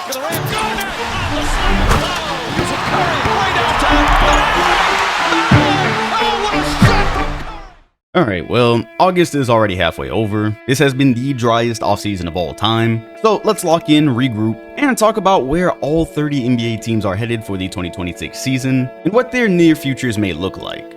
back of the rim. Garnett on the slam. Here's a Curry way downtown. Oh, what a shot! Alright, well, August is already halfway over. This has been the driest offseason of all time. So let's lock in, regroup, and talk about where all 30 NBA teams are headed for the 2026 season and what their near futures may look like.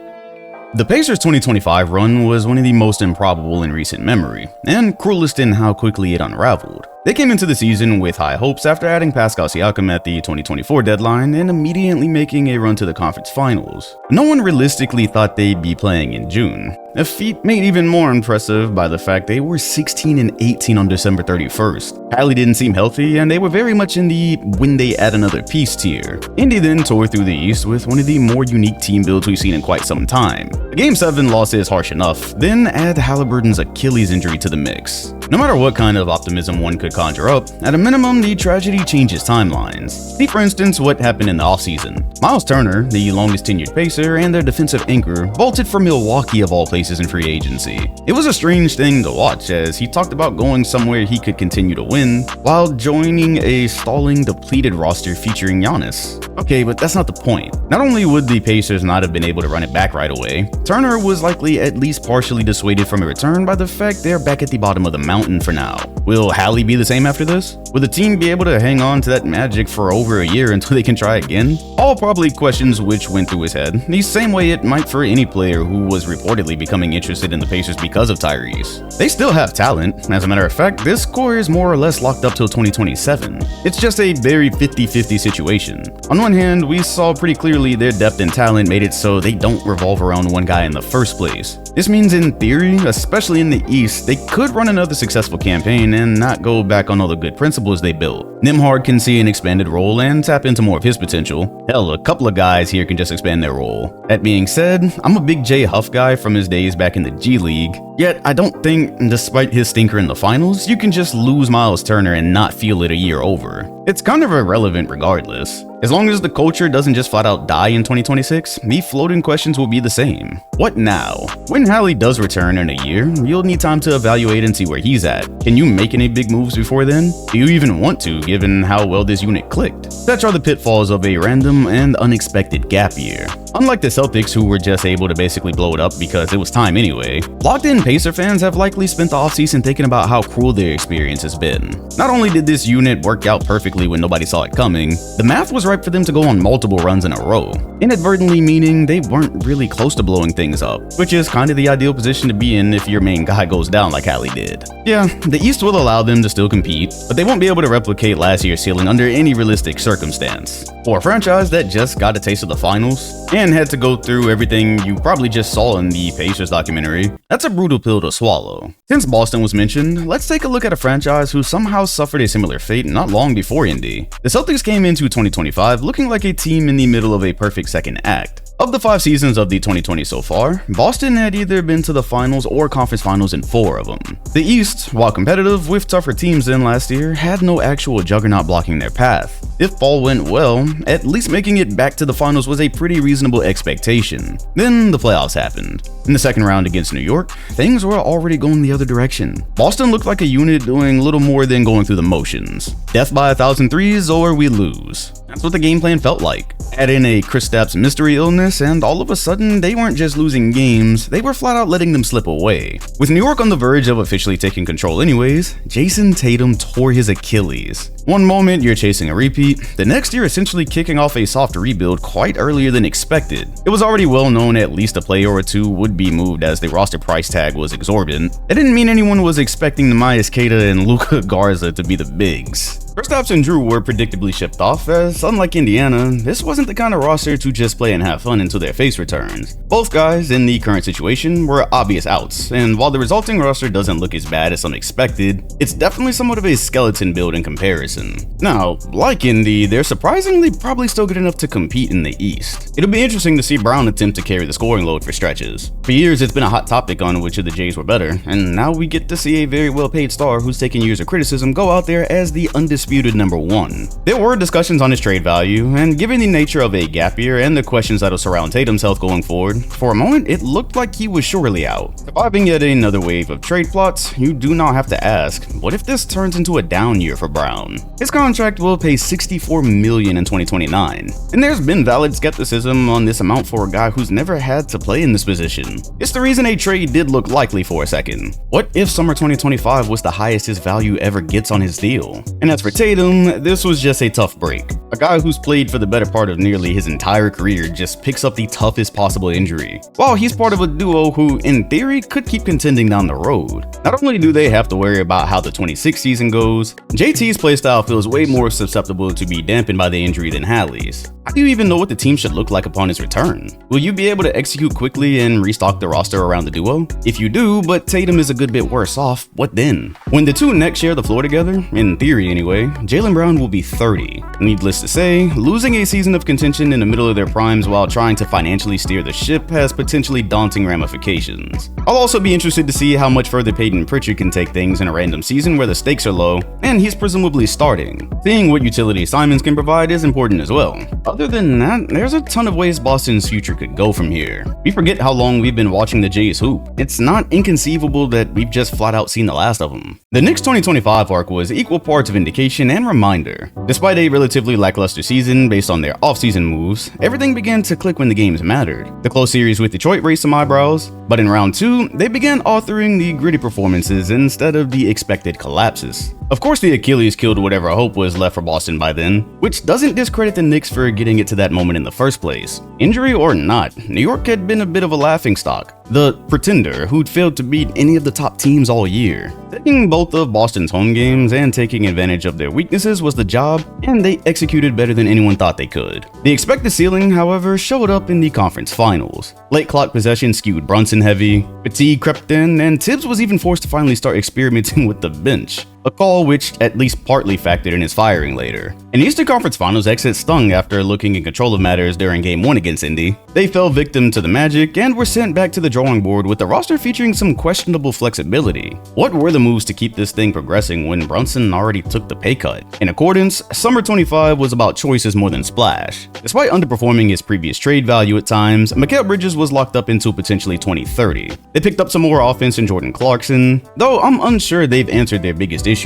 The Pacers' 2025 run was one of the most improbable in recent memory, and cruelest in how quickly it unraveled. They came into the season with high hopes after adding Pascal Siakam at the 2024 deadline and immediately making a run to the conference finals. No one realistically thought they'd be playing in June, a feat made even more impressive by the fact they were 16-18 on December 31st. Hallie didn't seem healthy, and they were very much in the when they add another piece tier. Indy then tore through the East with one of the more unique team builds we've seen in quite some time. The Game 7 loss is harsh enough, then add Halliburton's Achilles injury to the mix. No matter what kind of optimism one could conjure up, at a minimum, the tragedy changes timelines. See for instance what happened in the offseason. Miles Turner, the longest tenured Pacer and their defensive anchor, bolted for Milwaukee of all places in free agency. It was a strange thing to watch as he talked about going somewhere he could continue to win, while joining a stalling, depleted roster featuring Giannis. Okay, but that's not the point. Not only would the Pacers not have been able to run it back right away, Turner was likely at least partially dissuaded from a return by the fact they're back at the bottom of the mountain for now. Will Hallie be the same after this? Will the team be able to hang on to that magic for over a year until they can try again? All probably questions which went through his head, the same way it might for any player who was reportedly becoming interested in the Pacers because of Tyrese. They still have talent. As a matter of fact, this core is more or less locked up till 2027. It's just a very 50-50 situation. On one hand, we saw pretty clearly their depth and talent made it so they don't revolve around one guy in the first place. This means in theory, especially in the East, they could run another successful campaign and not go back on all the good principles they built. Nembhard can see an expanded role and tap into more of his potential. Hell, a couple of guys here can just expand their role. That being said, I'm a big Jay Huff guy from his days back in the G League, yet I don't think, despite his stinker in the finals, you can just lose Miles Turner and not feel it a year over. It's kind of irrelevant regardless. As long as the culture doesn't just flat out die in 2026, the floating questions will be the same. What now? When Hallie does return in a year, you'll need time to evaluate and see where he's at. Can you make any big moves before then? Do you even want to, given how well this unit clicked? Such are the pitfalls of a random and unexpected gap year. Unlike the Celtics, who were just able to basically blow it up because it was time anyway, locked-in Pacer fans have likely spent the offseason thinking about how cruel their experience has been. Not only did this unit work out perfectly when nobody saw it coming, the math was right for them to go on multiple runs in a row, inadvertently meaning they weren't really close to blowing things up, which is kind of the ideal position to be in if your main guy goes down like Hallie did. Yeah, the East will allow them to still compete, but they won't be able to replicate last year's ceiling under any realistic circumstance. For a franchise that just got a taste of the finals, and had to go through everything you probably just saw in the Pacers documentary, that's a brutal pill to swallow. Since Boston was mentioned, let's take a look at a franchise who somehow suffered a similar fate not long before Indy. The Celtics came into 2025 looking like a team in the middle of a perfect second act. Of the 5 seasons of the 2020 so far, Boston had either been to the finals or conference finals in 4 of them. The East, while competitive with tougher teams than last year, had no actual juggernaut blocking their path. If all went well, at least making it back to the finals was a pretty reasonable expectation. Then the playoffs happened. In the second round against New York, things were already going the other direction. Boston looked like a unit doing little more than going through the motions. Death by 1,000 threes or we lose. That's what the game plan felt like. Add in a Kristaps mystery illness and all of a sudden they weren't just losing games, they were flat out letting them slip away. With New York on the verge of officially taking control anyways, Jason Tatum tore his Achilles. One moment you're chasing a repeat, the next you're essentially kicking off a soft rebuild quite earlier than expected. It was already well known at least a player or two would be moved as the roster price tag was exorbitant. That didn't mean anyone was expecting Neemias Queta and Luka Garza to be the bigs. Kristaps and Drew were predictably shipped off as, unlike Indiana, this wasn't the kind of roster to just play and have fun until their face returns. Both guys, in the current situation, were obvious outs, and while the resulting roster doesn't look as bad as some expected, it's definitely somewhat of a skeleton build in comparison. Now, like Indy, they're surprisingly probably still good enough to compete in the East. It'll be interesting to see Brown attempt to carry the scoring load for stretches. For years, it's been a hot topic on which of the Jays were better, and now we get to see a very well-paid star who's taken years of criticism go out there as the undisputed undisputed number 1. There were discussions on his trade value, and given the nature of a gap year and the questions that'll surround Tatum's health going forward, for a moment it looked like he was surely out. Surviving yet another wave of trade plots, you do not have to ask, what if this turns into a down year for Brown? His contract will pay $64 million in 2029, and there's been valid skepticism on this amount for a guy who's never had to play in this position. It's the reason a trade did look likely for a second. What if summer 2025 was the highest his value ever gets on his deal? And as for Tatum, this was just a tough break. A guy who's played for the better part of nearly his entire career just picks up the toughest possible injury, while he's part of a duo who, in theory, could keep contending down the road. Not only do they have to worry about how the 26 season goes, JT's playstyle feels way more susceptible to be dampened by the injury than Hallie's. How do you even know what the team should look like upon his return? Will you be able to execute quickly and restock the roster around the duo? If you do, but Tatum is a good bit worse off, what then? When the two next share the floor together, in theory anyway, Jaylen Brown will be 30. Needless to say, losing a season of contention in the middle of their primes while trying to financially steer the ship has potentially daunting ramifications. I'll also be interested to see how much further Peyton Pritchard can take things in a random season where the stakes are low, and he's presumably starting. Seeing what utility Simons can provide is important as well. Other than that, there's a ton of ways Boston's future could go from here. We forget how long we've been watching the Jays hoop. It's not inconceivable that we've just flat out seen the last of them. The Knicks 2025 arc was equal parts of indication and reminder. Despite a relatively lackluster season based on their offseason moves, everything began to click when the games mattered. The close series with Detroit raised some eyebrows, but in round 2, they began authoring the gritty performances instead of the expected collapses. Of course, the Achilles killed whatever hope was left for Boston by then, which doesn't discredit the Knicks for getting it to that moment in the first place. Injury or not, New York had been a bit of a laughingstock. The pretender who'd failed to beat any of the top teams all year. Taking both of Boston's home games and taking advantage of their weaknesses was the job, and they executed better than anyone thought they could. The expected ceiling, however, showed up in the conference finals. Late clock possession skewed Brunson heavy, fatigue crept in, and Tibbs was even forced to finally start experimenting with the bench. A call which at least partly factored in his firing later. An Eastern Conference Finals exit stung after looking in control of matters during Game 1 against Indy. They fell victim to the Magic and were sent back to the drawing board with the roster featuring some questionable flexibility. What were the moves to keep this thing progressing when Brunson already took the pay cut? In accordance, Summer 25 was about choices more than splash. Despite underperforming his previous trade value at times, Mikal Bridges was locked up until potentially 2030. They picked up some more offense in Jordan Clarkson, though I'm unsure they've answered their biggest issues.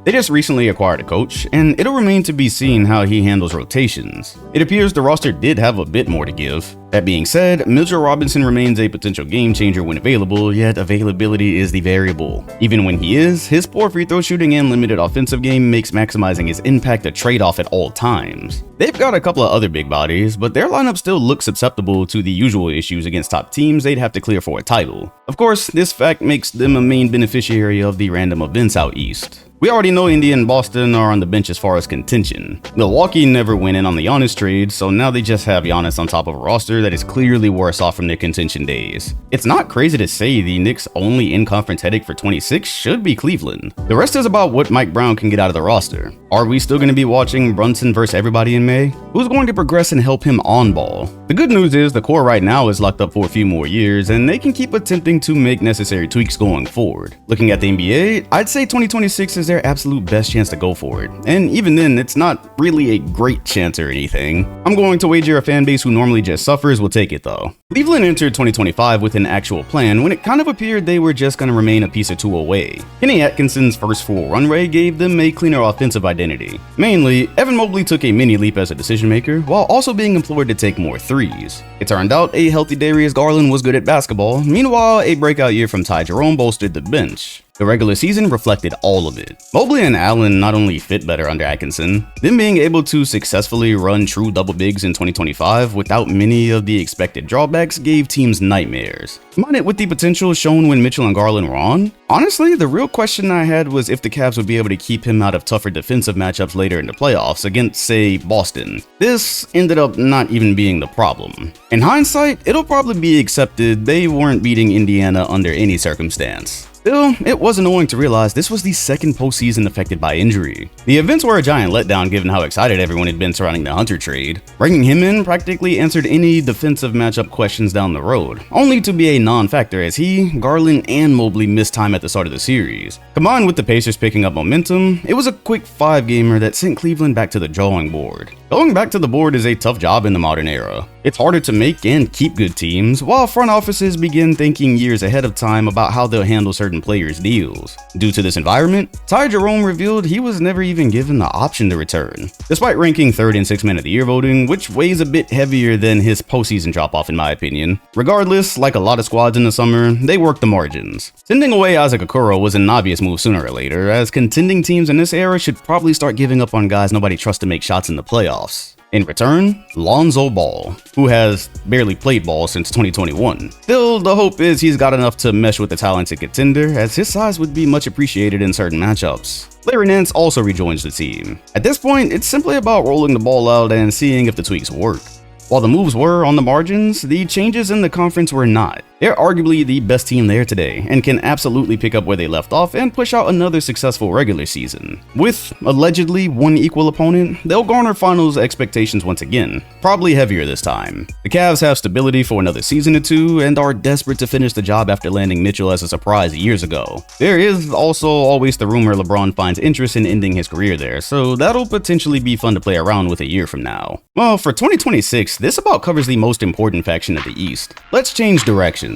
They just recently acquired a coach, and it'll remain to be seen how he handles rotations. It appears the roster did have a bit more to give. That being said, Mitchell Robinson remains a potential game changer when available, yet availability is the variable. Even when he is, his poor free throw shooting and limited offensive game makes maximizing his impact a trade-off at all times. They've got a couple of other big bodies, but their lineup still looks susceptible to the usual issues against top teams they'd have to clear for a title. Of course, this fact makes them a main beneficiary of the random events out east. We already know Indy and Boston are on the bench as far as contention. Milwaukee never went in on the Giannis trade, so now they just have Giannis on top of a roster that is clearly worse off from their contention days. It's not crazy to say the Knicks' only in-conference headache for 26 should be Cleveland. The rest is about what Mike Brown can get out of the roster. Are we still going to be watching Brunson versus everybody in May? Who's going to progress and help him on ball? The good news is the core right now is locked up for a few more years, and they can keep attempting to make necessary tweaks going forward. Looking at the NBA, I'd say 2026 is their absolute best chance to go for it. And even then, it's not really a great chance or anything. I'm going to wager a fan base who normally just suffers will take it though. Cleveland entered 2025 with an actual plan when it kind of appeared they were just going to remain a piece or two away. Kenny Atkinson's first full runway gave them a cleaner offensive identity. Mainly, Evan Mobley took a mini leap as a decision maker while also being employed to take more threes. It turned out a healthy Darius Garland was good at basketball, meanwhile a breakout year from Ty Jerome bolstered the bench. The regular season reflected all of it. Mobley and Allen not only fit better under Atkinson, them being able to successfully run true double bigs in 2025 without many of the expected drawbacks gave teams nightmares. Combine it with the potential shown when Mitchell and Garland were on. Honestly, the real question I had was if the Cavs would be able to keep him out of tougher defensive matchups later in the playoffs against, say, Boston. This ended up not even being the problem. In hindsight, it'll probably be accepted they weren't beating Indiana under any circumstance. Still, it was annoying to realize this was the second postseason affected by injury. The events were a giant letdown given how excited everyone had been surrounding the Hunter trade. Bringing him in practically answered any defensive matchup questions down the road, only to be a non-factor as he, Garland, and Mobley missed time at the start of the series. Combined with the Pacers picking up momentum, it was a quick 5-gamer that sent Cleveland back to the drawing board. Going back to the board is a tough job in the modern era. It's harder to make and keep good teams, while front offices begin thinking years ahead of time about how they'll handle certain players' deals. Due to this environment, Ty Jerome revealed he was never even given the option to return, despite ranking 3rd in 6 Man of the Year voting, which weighs a bit heavier than his postseason drop-off in my opinion. Regardless, like a lot of squads in the summer, they worked the margins. Sending away Isaac Okoro was an obvious move sooner or later, as contending teams in this era should probably start giving up on guys nobody trusts to make shots in the playoffs. In return, Lonzo Ball, who has barely played ball since 2021. Still, the hope is he's got enough to mesh with the talented contender, as his size would be much appreciated in certain matchups. Larry Nance also rejoins the team. At this point, it's simply about rolling the ball out and seeing if the tweaks work. While the moves were on the margins, the changes in the conference were not. They're arguably the best team there today, and can absolutely pick up where they left off and push out another successful regular season. With allegedly one equal opponent, they'll garner finals expectations once again, probably heavier this time. The Cavs have stability for another season or two, and are desperate to finish the job after landing Mitchell as a surprise years ago. There is also always the rumor LeBron finds interest in ending his career there, so that'll potentially be fun to play around with a year from now. Well, for 2026, this about covers the most important faction of the East. Let's change directions.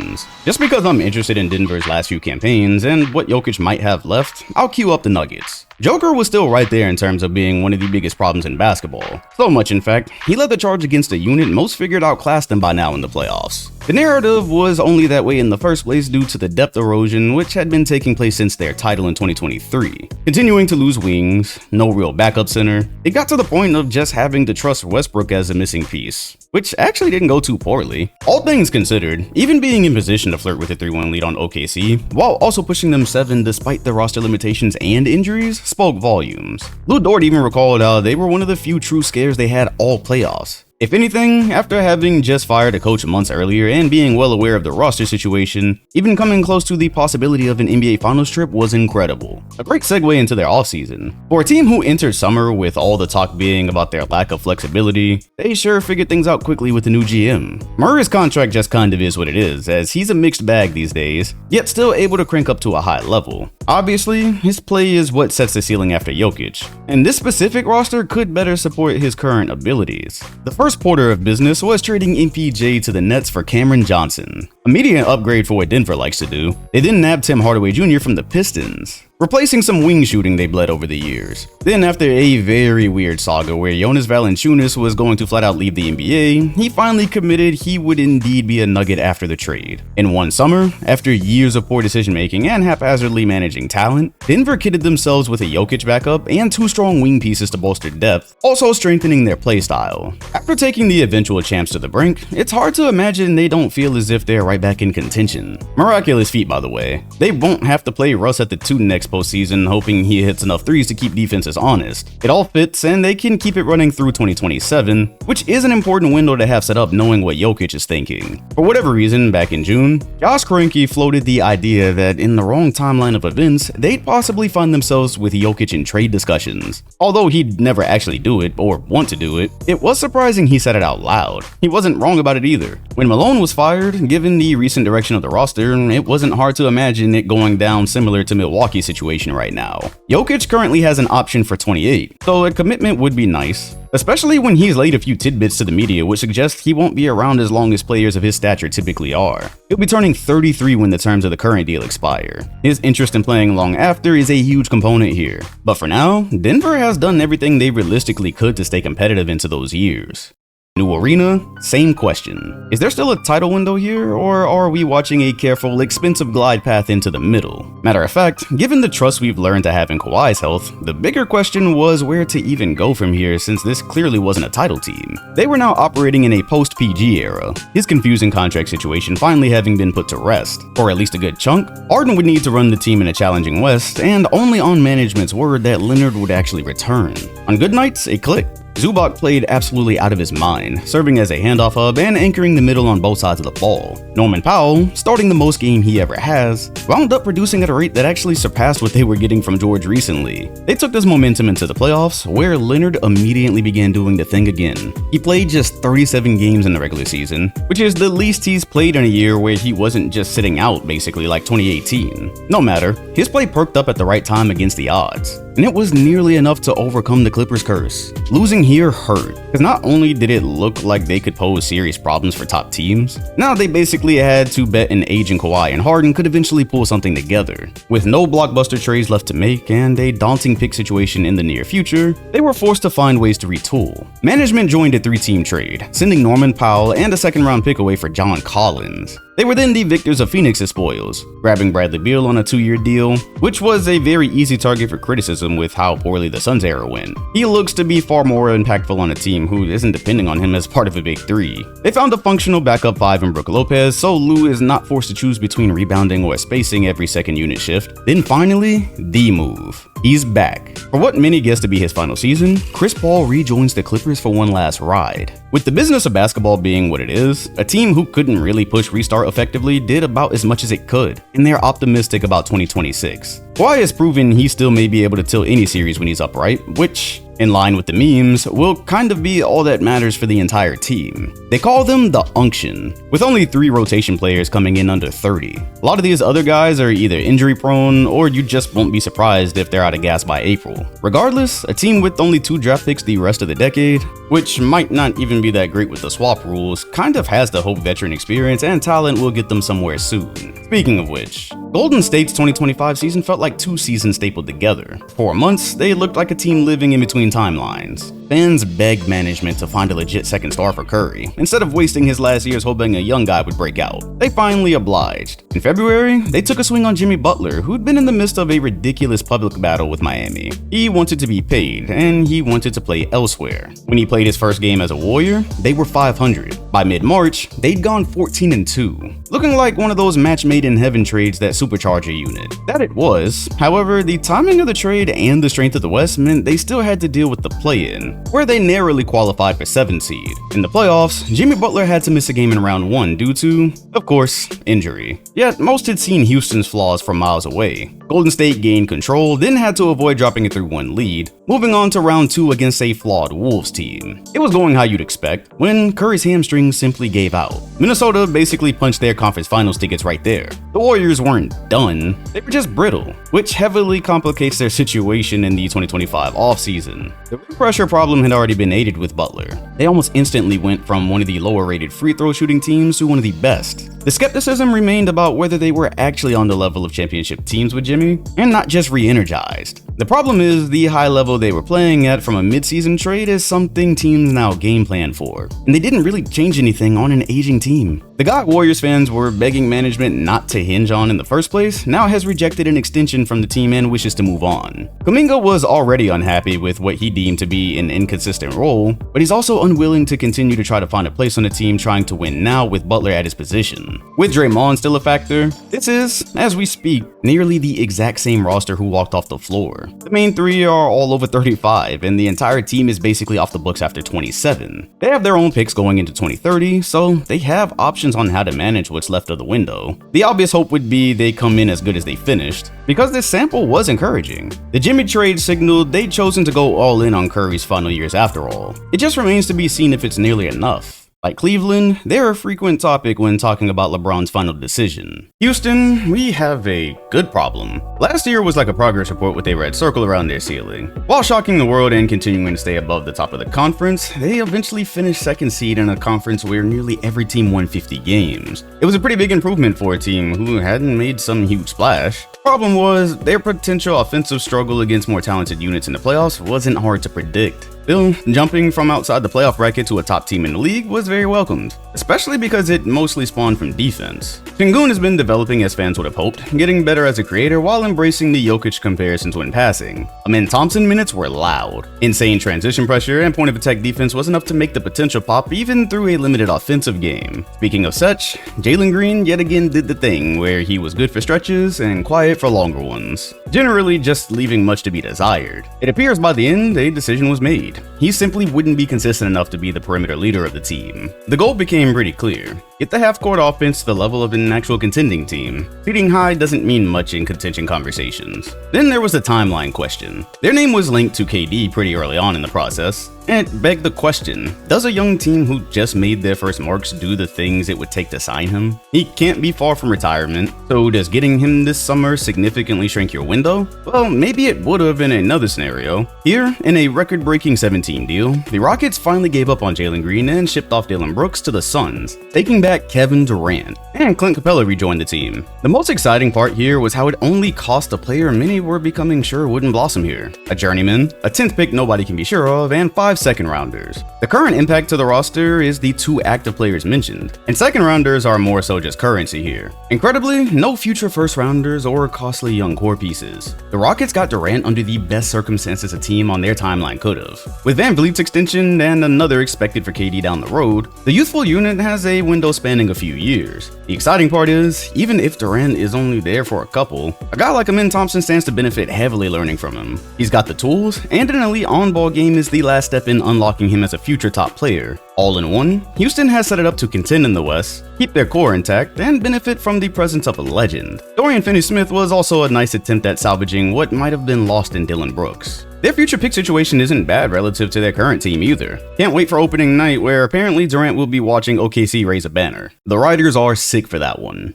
Just because I'm interested in Denver's last few campaigns and what Jokic might have left, I'll queue up the Nuggets. Joker was still right there in terms of being one of the biggest problems in basketball. So much, in fact, he led the charge against a unit most figured outclassed them by now in the playoffs. The narrative was only that way in the first place due to the depth erosion which had been taking place since their title in 2023. Continuing to lose wings, no real backup center, it got to the point of just having to trust Westbrook as a missing piece, which actually didn't go too poorly. All things considered, even being in position to flirt with a 3-1 lead on OKC, while also pushing them 7 despite the roster limitations and injuries, spoke volumes. Lou Dort even recalled how they were one of the few true scares they had all playoffs. If anything, after having just fired a coach months earlier and being well aware of the roster situation, even coming close to the possibility of an NBA Finals trip was incredible. A great segue into their offseason. For a team who entered summer with all the talk being about their lack of flexibility, they sure figured things out quickly with the new GM. Murray's contract just kind of is what it is, as he's a mixed bag these days, yet still able to crank up to a high level. Obviously, his play is what sets the ceiling after Jokic, and this specific roster could better support his current abilities. The first order of business was trading MPJ to the Nets for Cameron Johnson, a immediate upgrade for what Denver likes to do. They then nabbed Tim Hardaway Jr. from the Pistons, replacing some wing shooting they bled over the years. Then after a very weird saga where Jonas Valanciunas was going to flat out leave the NBA, he finally committed he would indeed be a Nugget after the trade. In one summer, after years of poor decision making and haphazardly managing talent, Denver kitted themselves with a Jokic backup and 2 strong wing pieces to bolster depth, also strengthening their play style. After taking the eventual champs to the brink, it's hard to imagine they don't feel as if they're right back in contention. Miraculous feat, by the way. They won't have to play Russ at the 2 next postseason, hoping he hits enough threes to keep defenses honest. It all fits, and they can keep it running through 2027, which is an important window to have set up knowing what Jokic is thinking. For whatever reason, back in June, Josh Kroenke floated the idea that in the wrong timeline of events, they'd possibly find themselves with Jokic in trade discussions. Although he'd never actually do it, or want to do it, it was surprising he said it out loud. He wasn't wrong about it either. When Malone was fired, given the recent direction of the roster, it wasn't hard to imagine it going down similar to Milwaukee's situation right now. Jokic currently has an option for 28, so a commitment would be nice, especially when he's laid a few tidbits to the media which suggest he won't be around as long as players of his stature typically are. He'll be turning 33 when the terms of the current deal expire. His interest in playing long after is a huge component here, but for now, Denver has done everything they realistically could to stay competitive into those years. New arena, same question. Is there still a title window here, or are we watching a careful, expensive glide path into the middle? Matter of fact, given the trust we've learned to have in Kawhi's health, the bigger question was where to even go from here since this clearly wasn't a title team. They were now operating in a post-PG era, his confusing contract situation finally having been put to rest. For at least a good chunk, Harden would need to run the team in a challenging West, and only on management's word that Leonard would actually return. On good nights, it clicked. Zubac played absolutely out of his mind, serving as a handoff hub and anchoring the middle on both sides of the ball. Norman Powell, starting the most game he ever has, wound up producing at a rate that actually surpassed what they were getting from George recently. They took this momentum into the playoffs, where Leonard immediately began doing the thing again. He played just 37 games in the regular season, which is the least he's played in a year where he wasn't just sitting out basically like 2018. No matter, his play perked up at the right time against the odds, and it was nearly enough to overcome the Clippers' curse. Losing here hurt, because not only did it look like they could pose serious problems for top teams, now they basically had to bet an aging Kawhi and Harden could eventually pull something together. With no blockbuster trades left to make and a daunting pick situation in the near future, they were forced to find ways to retool. Management joined a 3-team trade, sending Norman Powell and a second-round pick away for John Collins. They were then the victors of Phoenix's spoils, grabbing Bradley Beal on a 2-year deal, which was a very easy target for criticism with how poorly the Suns era went. He looks to be far more impactful on a team who isn't depending on him as part of a big three. They found a functional backup 5 in Brook Lopez, so Lou is not forced to choose between rebounding or spacing every second unit shift. Then finally, the move. He's back. For what many guess to be his final season, Chris Paul rejoins the Clippers for one last ride. With the business of basketball being what it is, a team who couldn't really push restart effectively did about as much as it could, and they're optimistic about 2026. Kawhi has proven he still may be able to tilt any series when he's upright, which, in line with the memes, will kind of be all that matters for the entire team. They call them the Unction, with only 3 rotation players coming in under 30. A lot of these other guys are either injury prone, or you just won't be surprised if they're out of gas by April. Regardless, a team with only 2 draft picks the rest of the decade, which might not even be that great with the swap rules, kind of has the hope veteran experience and talent will get them somewhere soon. Speaking of which, Golden State's 2025 season felt like 2 seasons stapled together. For months, they looked like a team living in between timelines. Fans begged management to find a legit second star for Curry, instead of wasting his last years hoping a young guy would break out. They finally obliged. In February, they took a swing on Jimmy Butler, who'd been in the midst of a ridiculous public battle with Miami. He wanted to be paid, and he wanted to play elsewhere. When he played his first game as a Warrior, they were 500. By mid-March, they'd gone 14-2, looking like one of those match made in heaven trades that supercharge a unit. That it was. However, the timing of the trade and the strength of the West meant they still had to deal with the play-in, where they narrowly qualified for 7th seed. In the playoffs, Jimmy Butler had to miss a game in round 1 due to, of course, injury. Yet, most had seen Houston's flaws from miles away. Golden State gained control, then had to avoid dropping a 3-1 lead, moving on to round 2 against a flawed Wolves team. It was going how you'd expect, when Curry's hamstring simply gave out. Minnesota basically punched their conference finals tickets right there. The Warriors weren't done, they were just brittle, which heavily complicates their situation in the 2025 offseason. The rim pressure problem had already been aided with Butler. They almost instantly went from one of the lower rated free throw shooting teams to one of the best. The skepticism remained about whether they were actually on the level of championship teams with Jimmy, and not just re-energized. The problem is the high level they were playing at from a mid-season trade is something teams now game plan for, and they didn't really change anything on an aging team. The guy Warriors fans were begging management not to hinge on in the first place now has rejected an extension from the team and wishes to move on. Kuminga was already unhappy with what he deemed to be an inconsistent role, but he's also unwilling to continue to try to find a place on the team trying to win now with Butler at his position. With Draymond still a factor, this is, as we speak, nearly the exact same roster who walked off the floor. The main 3 are all over 35, and the entire team is basically off the books after 27. They have their own picks going into 2030, so they have options on how to manage what's left of the window. The obvious hope would be they come in as good as they finished, because this sample was encouraging. The Jimmy trade signaled they'd chosen to go all in on Curry's final years after all. It just remains to be seen if it's nearly enough. Like Cleveland, they're a frequent topic when talking about LeBron's final decision. Houston, we have a good problem. Last year was like a progress report with a red circle around their ceiling. While shocking the world and continuing to stay above the top of the conference, they eventually finished 2nd seed in a conference where nearly every team won 50 games. It was a pretty big improvement for a team who hadn't made some huge splash. Problem was, their potential offensive struggle against more talented units in the playoffs wasn't hard to predict. Still, jumping from outside the playoff bracket to a top team in the league was very welcomed, especially because it mostly spawned from defense. Sengun has been developing as fans would have hoped, getting better as a creator while embracing the Jokic comparisons when passing. Amin Thompson minutes were loud. Insane transition pressure and point of attack defense was enough to make the potential pop even through a limited offensive game. Speaking of such, Jalen Green yet again did the thing where he was good for stretches and quiet for longer ones. generally just leaving much to be desired. It appears by the end, a decision was made. He simply wouldn't be consistent enough to be the perimeter leader of the team. The goal became pretty clear. Get the half-court offense to the level of an actual contending team. Seeding high doesn't mean much in contention conversations. Then there was the timeline question. Their name was linked to KD pretty early on in the process, and it begged the question, does a young team who just made their first marks do the things it would take to sign him? He can't be far from retirement, so does getting him this summer significantly shrink your window? Well, maybe it would have in another scenario. Here, in a record-breaking 17 deal, the Rockets finally gave up on Jalen Green and shipped off Dillon Brooks to the Suns, taking back Kevin Durant, and Clint Capella rejoined the team. The most exciting part here was how it only cost a player many were becoming sure wouldn't blossom here. A journeyman, a 10th pick nobody can be sure of, and 5 second-rounders. The current impact to the roster is the 2 active players mentioned, and second-rounders are more so just currency here. Incredibly, no future first-rounders or costly young core pieces. The Rockets got Durant under the best circumstances a team on their timeline could've. With Van Vliet's extension and another expected for KD down the road, the youthful unit has a window spanning a few years. The exciting part is, even if Durant is only there for a couple, a guy like Amin Thompson stands to benefit heavily learning from him. He's got the tools, and an elite on-ball game is the last step in unlocking him as a future top player. All in one, Houston has set it up to contend in the West, keep their core intact, and benefit from the presence of a legend. Dorian Finney-Smith was also a nice attempt at salvaging what might have been lost in Dillon Brooks. Their future pick situation isn't bad relative to their current team either. Can't wait for opening night where apparently Durant will be watching OKC raise a banner. The Riders are sick for that one.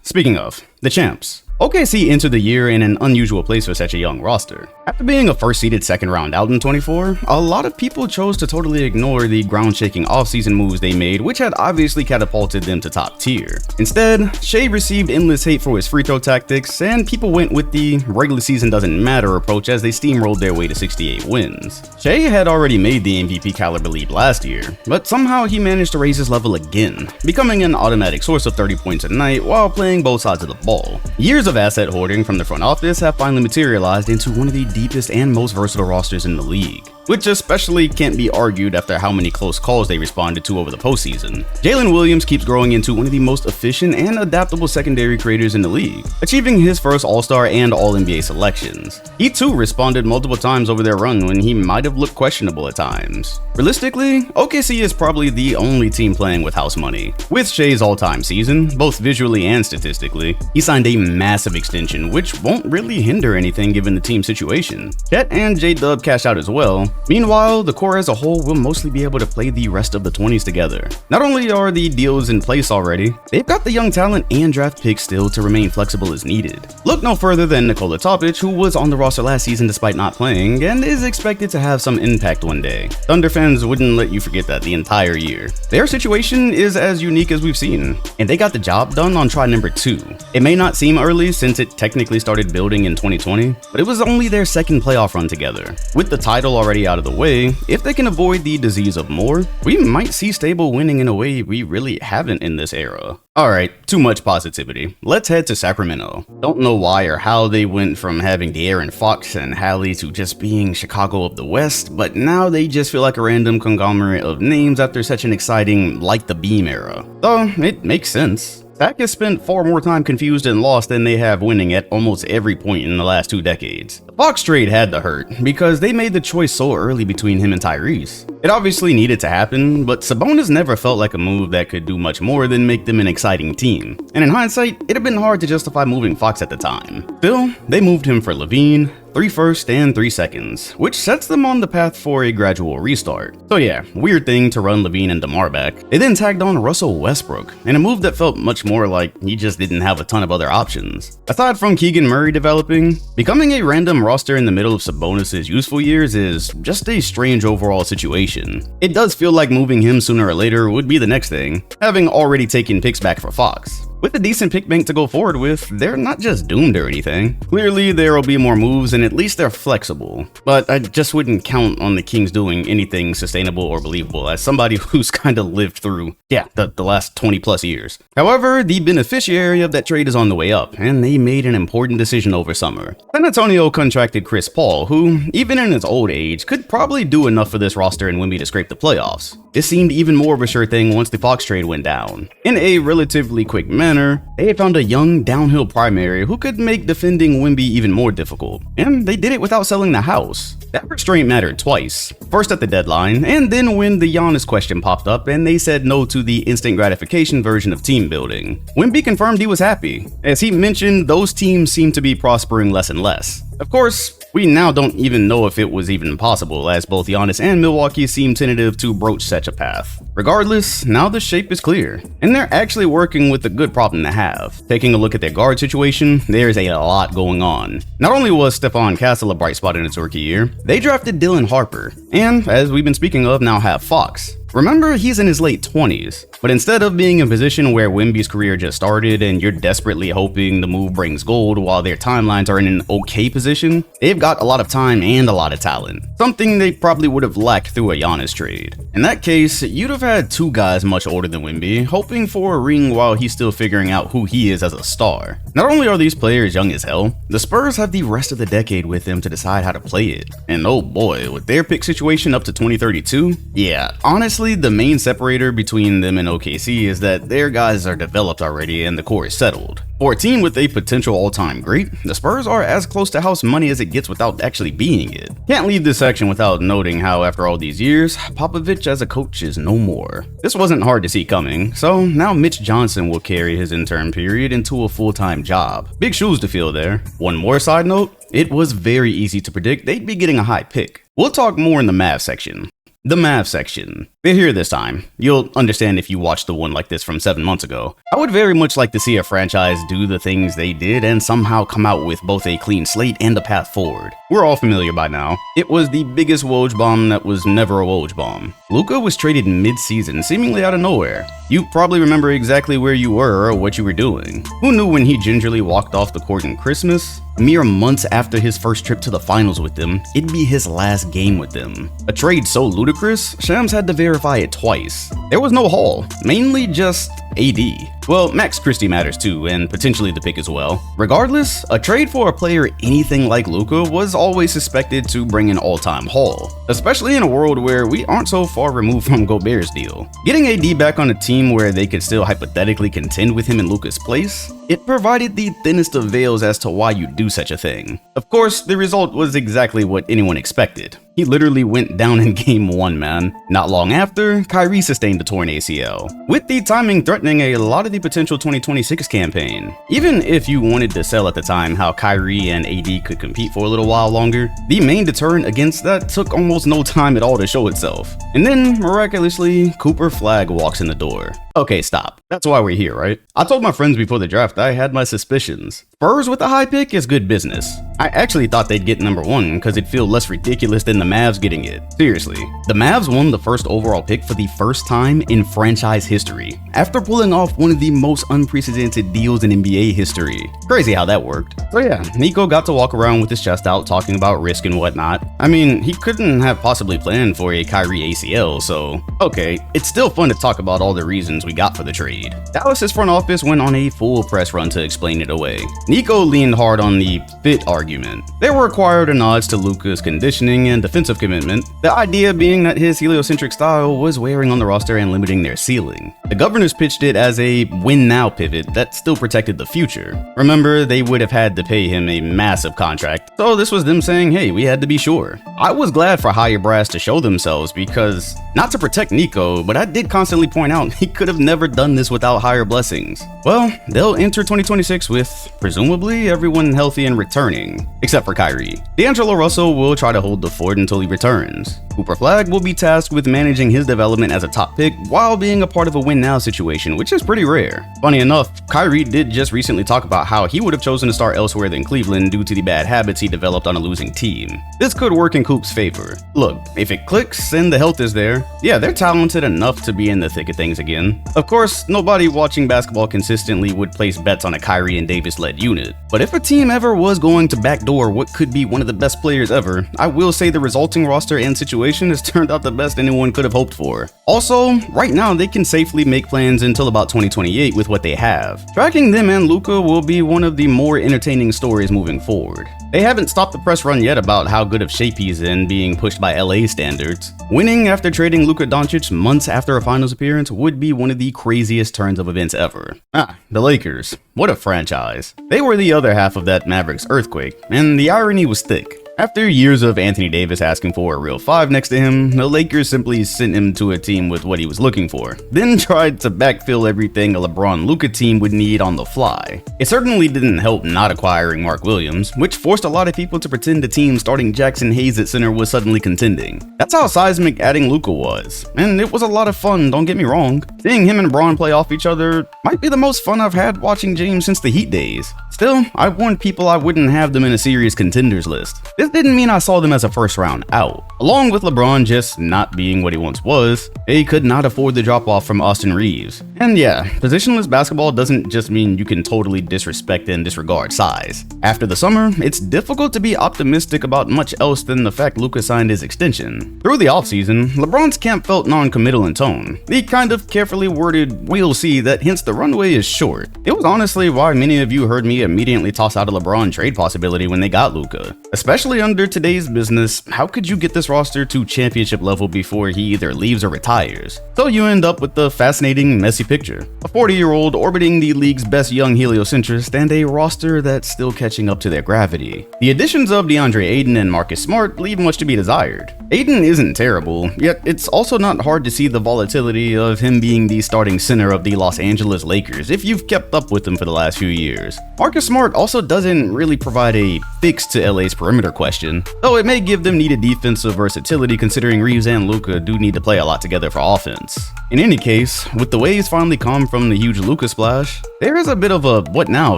Speaking of, the champs. OKC entered the year in an unusual place for such a young roster. After being a first-seeded second round out in 24, a lot of people chose to totally ignore the ground-shaking offseason moves they made, which had obviously catapulted them to top tier. Instead, Shai received endless hate for his free throw tactics, and people went with the regular season doesn't matter approach as they steamrolled their way to 68 wins. Shai had already made the MVP caliber leap last year, but somehow he managed to raise his level again, becoming an automatic source of 30 points a night while playing both sides of the ball. Years of asset hoarding from the front office have finally materialized into one of the deepest and most versatile rosters in the league, which especially can't be argued after how many close calls they responded to over the postseason. Jalen Williams keeps growing into one of the most efficient and adaptable secondary creators in the league, achieving his first All-Star and All-NBA selections. He too responded multiple times over their run when he might have looked questionable at times. Realistically, OKC is probably the only team playing with house money. With Shai's all-time season, both visually and statistically, he signed a massive extension which won't really hinder anything given the team situation. Chet and J-Dub cash out as well. Meanwhile, the core as a whole will mostly be able to play the rest of the 20s together. Not only are the deals in place already, they've got the young talent and draft picks still to remain flexible as needed. Look no further than Nikola Topic, who was on the roster last season despite not playing, and is expected to have some impact one day. Thunder fans wouldn't let you forget that the entire year. Their situation is as unique as we've seen, and they got the job done on try number 2. It may not seem early since it technically started building in 2020, but it was only their second playoff run together. With the title already out of the way, if they can avoid the disease of more, we might see stable winning in a way we really haven't in this era. Alright, too much positivity. Let's head to Sacramento. Don't know why or how they went from having De'Aaron Fox and Hallie to just being Chicago of the West, but now they just feel like a random conglomerate of names after such an exciting Light the Beam era. Though, it makes sense. Sac has spent far more time confused and lost than they have winning at almost every point in the last 2 decades. The Fox trade had to hurt, because they made the choice so early between him and Tyrese. It obviously needed to happen, but Sabonis never felt like a move that could do much more than make them an exciting team. And in hindsight, it'd have been hard to justify moving Fox at the time. Still, they moved him for LaVine, 3 firsts and 3 seconds, which sets them on the path for a gradual restart. So yeah, weird thing to run LaVine and DeMar back. They then tagged on Russell Westbrook, in a move that felt much more like he just didn't have a ton of other options. Aside from Keegan Murray developing, becoming a random roster in the middle of Sabonis' useful years is just a strange overall situation. It does feel like moving him sooner or later would be the next thing, having already taken picks back for Fox. With a decent pick bank to go forward with, they're not just doomed or anything. Clearly, there will be more moves and at least they're flexible. But I just wouldn't count on the Kings doing anything sustainable or believable as somebody who's kinda lived through, the last 20 plus years. However, the beneficiary of that trade is on the way up, and they made an important decision over summer. San Antonio contracted Chris Paul, who, even in his old age, could probably do enough for this roster and Wemby to scrape the playoffs. This seemed even more of a sure thing once the Fox trade went down. In a relatively quick match, manner, they had found a young downhill primary who could make defending Wemby even more difficult. And they did it without selling the house. That restraint mattered twice. First at the deadline, and then when the Giannis question popped up and they said no to the instant gratification version of team building. Wemby confirmed he was happy. As he mentioned, those teams seemed to be prospering less and less. Of course, we now don't even know if it was even possible, as both Giannis and Milwaukee seem tentative to broach such a path. Regardless, now the shape is clear, and they're actually working with a good problem to have. Taking a look at their guard situation, there's a lot going on. Not only was Stephon Castle a bright spot in its rookie year, they drafted Dylan Harper, and, as we've been speaking of, now have Fox. Remember, he's in his late 20s, but instead of being in a position where Wemby's career just started and you're desperately hoping the move brings gold while their timelines are in an okay position, they've got a lot of time and a lot of talent, something they probably would have lacked through a Giannis trade. In that case, you'd have had two guys much older than Wemby, hoping for a ring while he's still figuring out who he is as a star. Not only are these players young as hell, the Spurs have the rest of the decade with them to decide how to play it. And oh boy, with their pick situation up to 2032, yeah, honestly, the main separator between them and OKC is that their guys are developed already and the core is settled. For a team with a potential all-time great, the Spurs are as close to house money as it gets without actually being it. Can't leave this section without noting how after all these years, Popovich as a coach is no more. This wasn't hard to see coming, so now Mitch Johnson will carry his intern period into a full-time job. Big shoes to fill there. One more side note, it was very easy to predict they'd be getting a high pick. We'll talk more in the Mavs section. The Mavs section. They're here this time. You'll understand if you watched the one like this from 7 months ago. I would very much like to see a franchise do the things they did and somehow come out with both a clean slate and a path forward. We're all familiar by now. It was the biggest Woj bomb that was never a Woj bomb. Luka was traded mid-season, seemingly out of nowhere. You probably remember exactly where you were or what you were doing. Who knew when he gingerly walked off the court in Christmas? Mere months after his first trip to the finals with them, it'd be his last game with them. A trade so ludicrous, Shams had to verify it twice. There was no haul, mainly just AD. Well, Max Christie matters too, and potentially the pick as well. Regardless, a trade for a player anything like Luka was always suspected to bring an all-time haul, especially in a world where we aren't so far removed from Gobert's deal. Getting AD back on a team where they could still hypothetically contend with him in Luka's place, it provided the thinnest of veils as to why you do such a thing. Of course, the result was exactly what anyone expected. He literally went down in game 1, man. Not long after, Kyrie sustained a torn ACL, with the timing threatening a lot of the potential 2026 campaign. Even if you wanted to sell at the time how Kyrie and AD could compete for a little while longer, the main deterrent against that took almost no time at all to show itself. And then, miraculously, Cooper Flagg walks in the door. Okay, stop. That's why we're here, right? I told my friends before the draft I had my suspicions. Spurs with a high pick is good business. I actually thought they'd get number 1 because it'd feel less ridiculous than the Mavs getting it. Seriously, the Mavs won the first overall pick for the first time in franchise history, after pulling off one of the most unprecedented deals in NBA history. Crazy how that worked. So yeah, Nico got to walk around with his chest out talking about risk and whatnot. I mean, he couldn't have possibly planned for a Kyrie ACL, so okay, it's still fun to talk about all the reasons we got for the trade. Dallas's front office went on a full press run to explain it away. Nico leaned hard on the fit argument. There were required nods to Luka's conditioning and defensive commitment, the idea being that his heliocentric style was wearing on the roster and limiting their ceiling. The governors pitched it as a win-now pivot that still protected the future. Remember, they would have had to pay him a massive contract, so this was them saying, hey, we had to be sure. I was glad for higher brass to show themselves because, not to protect Nico, but I did constantly point out he could have never done this without higher blessings. Well, they'll enter 2026 with, presumably, everyone healthy and returning, except for Kyrie. D'Angelo Russell will try to hold the fort until he returns. Cooper Flagg will be tasked with managing his development as a top pick while being a part of a win-now situation, which is pretty rare. Funny enough, Kyrie did just recently talk about how he would have chosen to start elsewhere than Cleveland due to the bad habits he developed on a losing team. This could work in Coop's favor. Look, if it clicks and the health is there, yeah, they're talented enough to be in the thick of things again. Of course, nobody watching basketball consistently would place bets on a Kyrie and Davis-led unit, but if a team ever was going to backdoor what could be one of the best players ever, I will say the resulting roster and situation has turned out the best anyone could have hoped for. Also, right now they can safely make plans until about 2028 with what they have. Tracking them and Luka will be one of the more entertaining stories moving forward. They haven't stopped the press run yet about how good of shape he's in, being pushed by LA standards. Winning after trading Luka Doncic months after a finals appearance would be one of the craziest turns of events ever. The Lakers. What a franchise. They were the other half of that Mavericks earthquake, and the irony was thick. After years of Anthony Davis asking for a real 5 next to him, the Lakers simply sent him to a team with what he was looking for, then tried to backfill everything a LeBron-Luka team would need on the fly. It certainly didn't help not acquiring Mark Williams, which forced a lot of people to pretend the team starting Jackson Hayes at center was suddenly contending. That's how seismic adding Luka was, and it was a lot of fun, don't get me wrong. Seeing him and Bron play off each other might be the most fun I've had watching James since the Heat days. Still, I warned people I wouldn't have them in a serious contenders list. This didn't mean I saw them as a first round out. Along with LeBron just not being what he once was, they could not afford the drop off from Austin Reeves. And yeah, positionless basketball doesn't just mean you can totally disrespect and disregard size. After the summer, it's difficult to be optimistic about much else than the fact Luka signed his extension. Through the offseason, LeBron's camp felt non-committal in tone. The kind of carefully worded "we'll see" that hints the runway is short. It was honestly why many of you heard me immediately toss out a LeBron trade possibility when they got Luka. Especially under today's business, how could you get this roster to championship level before he either leaves or retires? So you end up with the fascinating, messy picture. A 40-year-old orbiting the league's best young heliocentrist and a roster that's still catching up to their gravity. The additions of DeAndre Ayton and Marcus Smart leave much to be desired. Ayton isn't terrible, yet it's also not hard to see the volatility of him being the starting center of the Los Angeles Lakers if you've kept up with them for the last few years. Marcus Smart also doesn't really provide a fix to LA's perimeter question, though it may give them needed defensive versatility considering Reeves and Luka do need to play a lot together for offense. In any case, with the waves finally calm from the huge Luka splash, there is a bit of a what now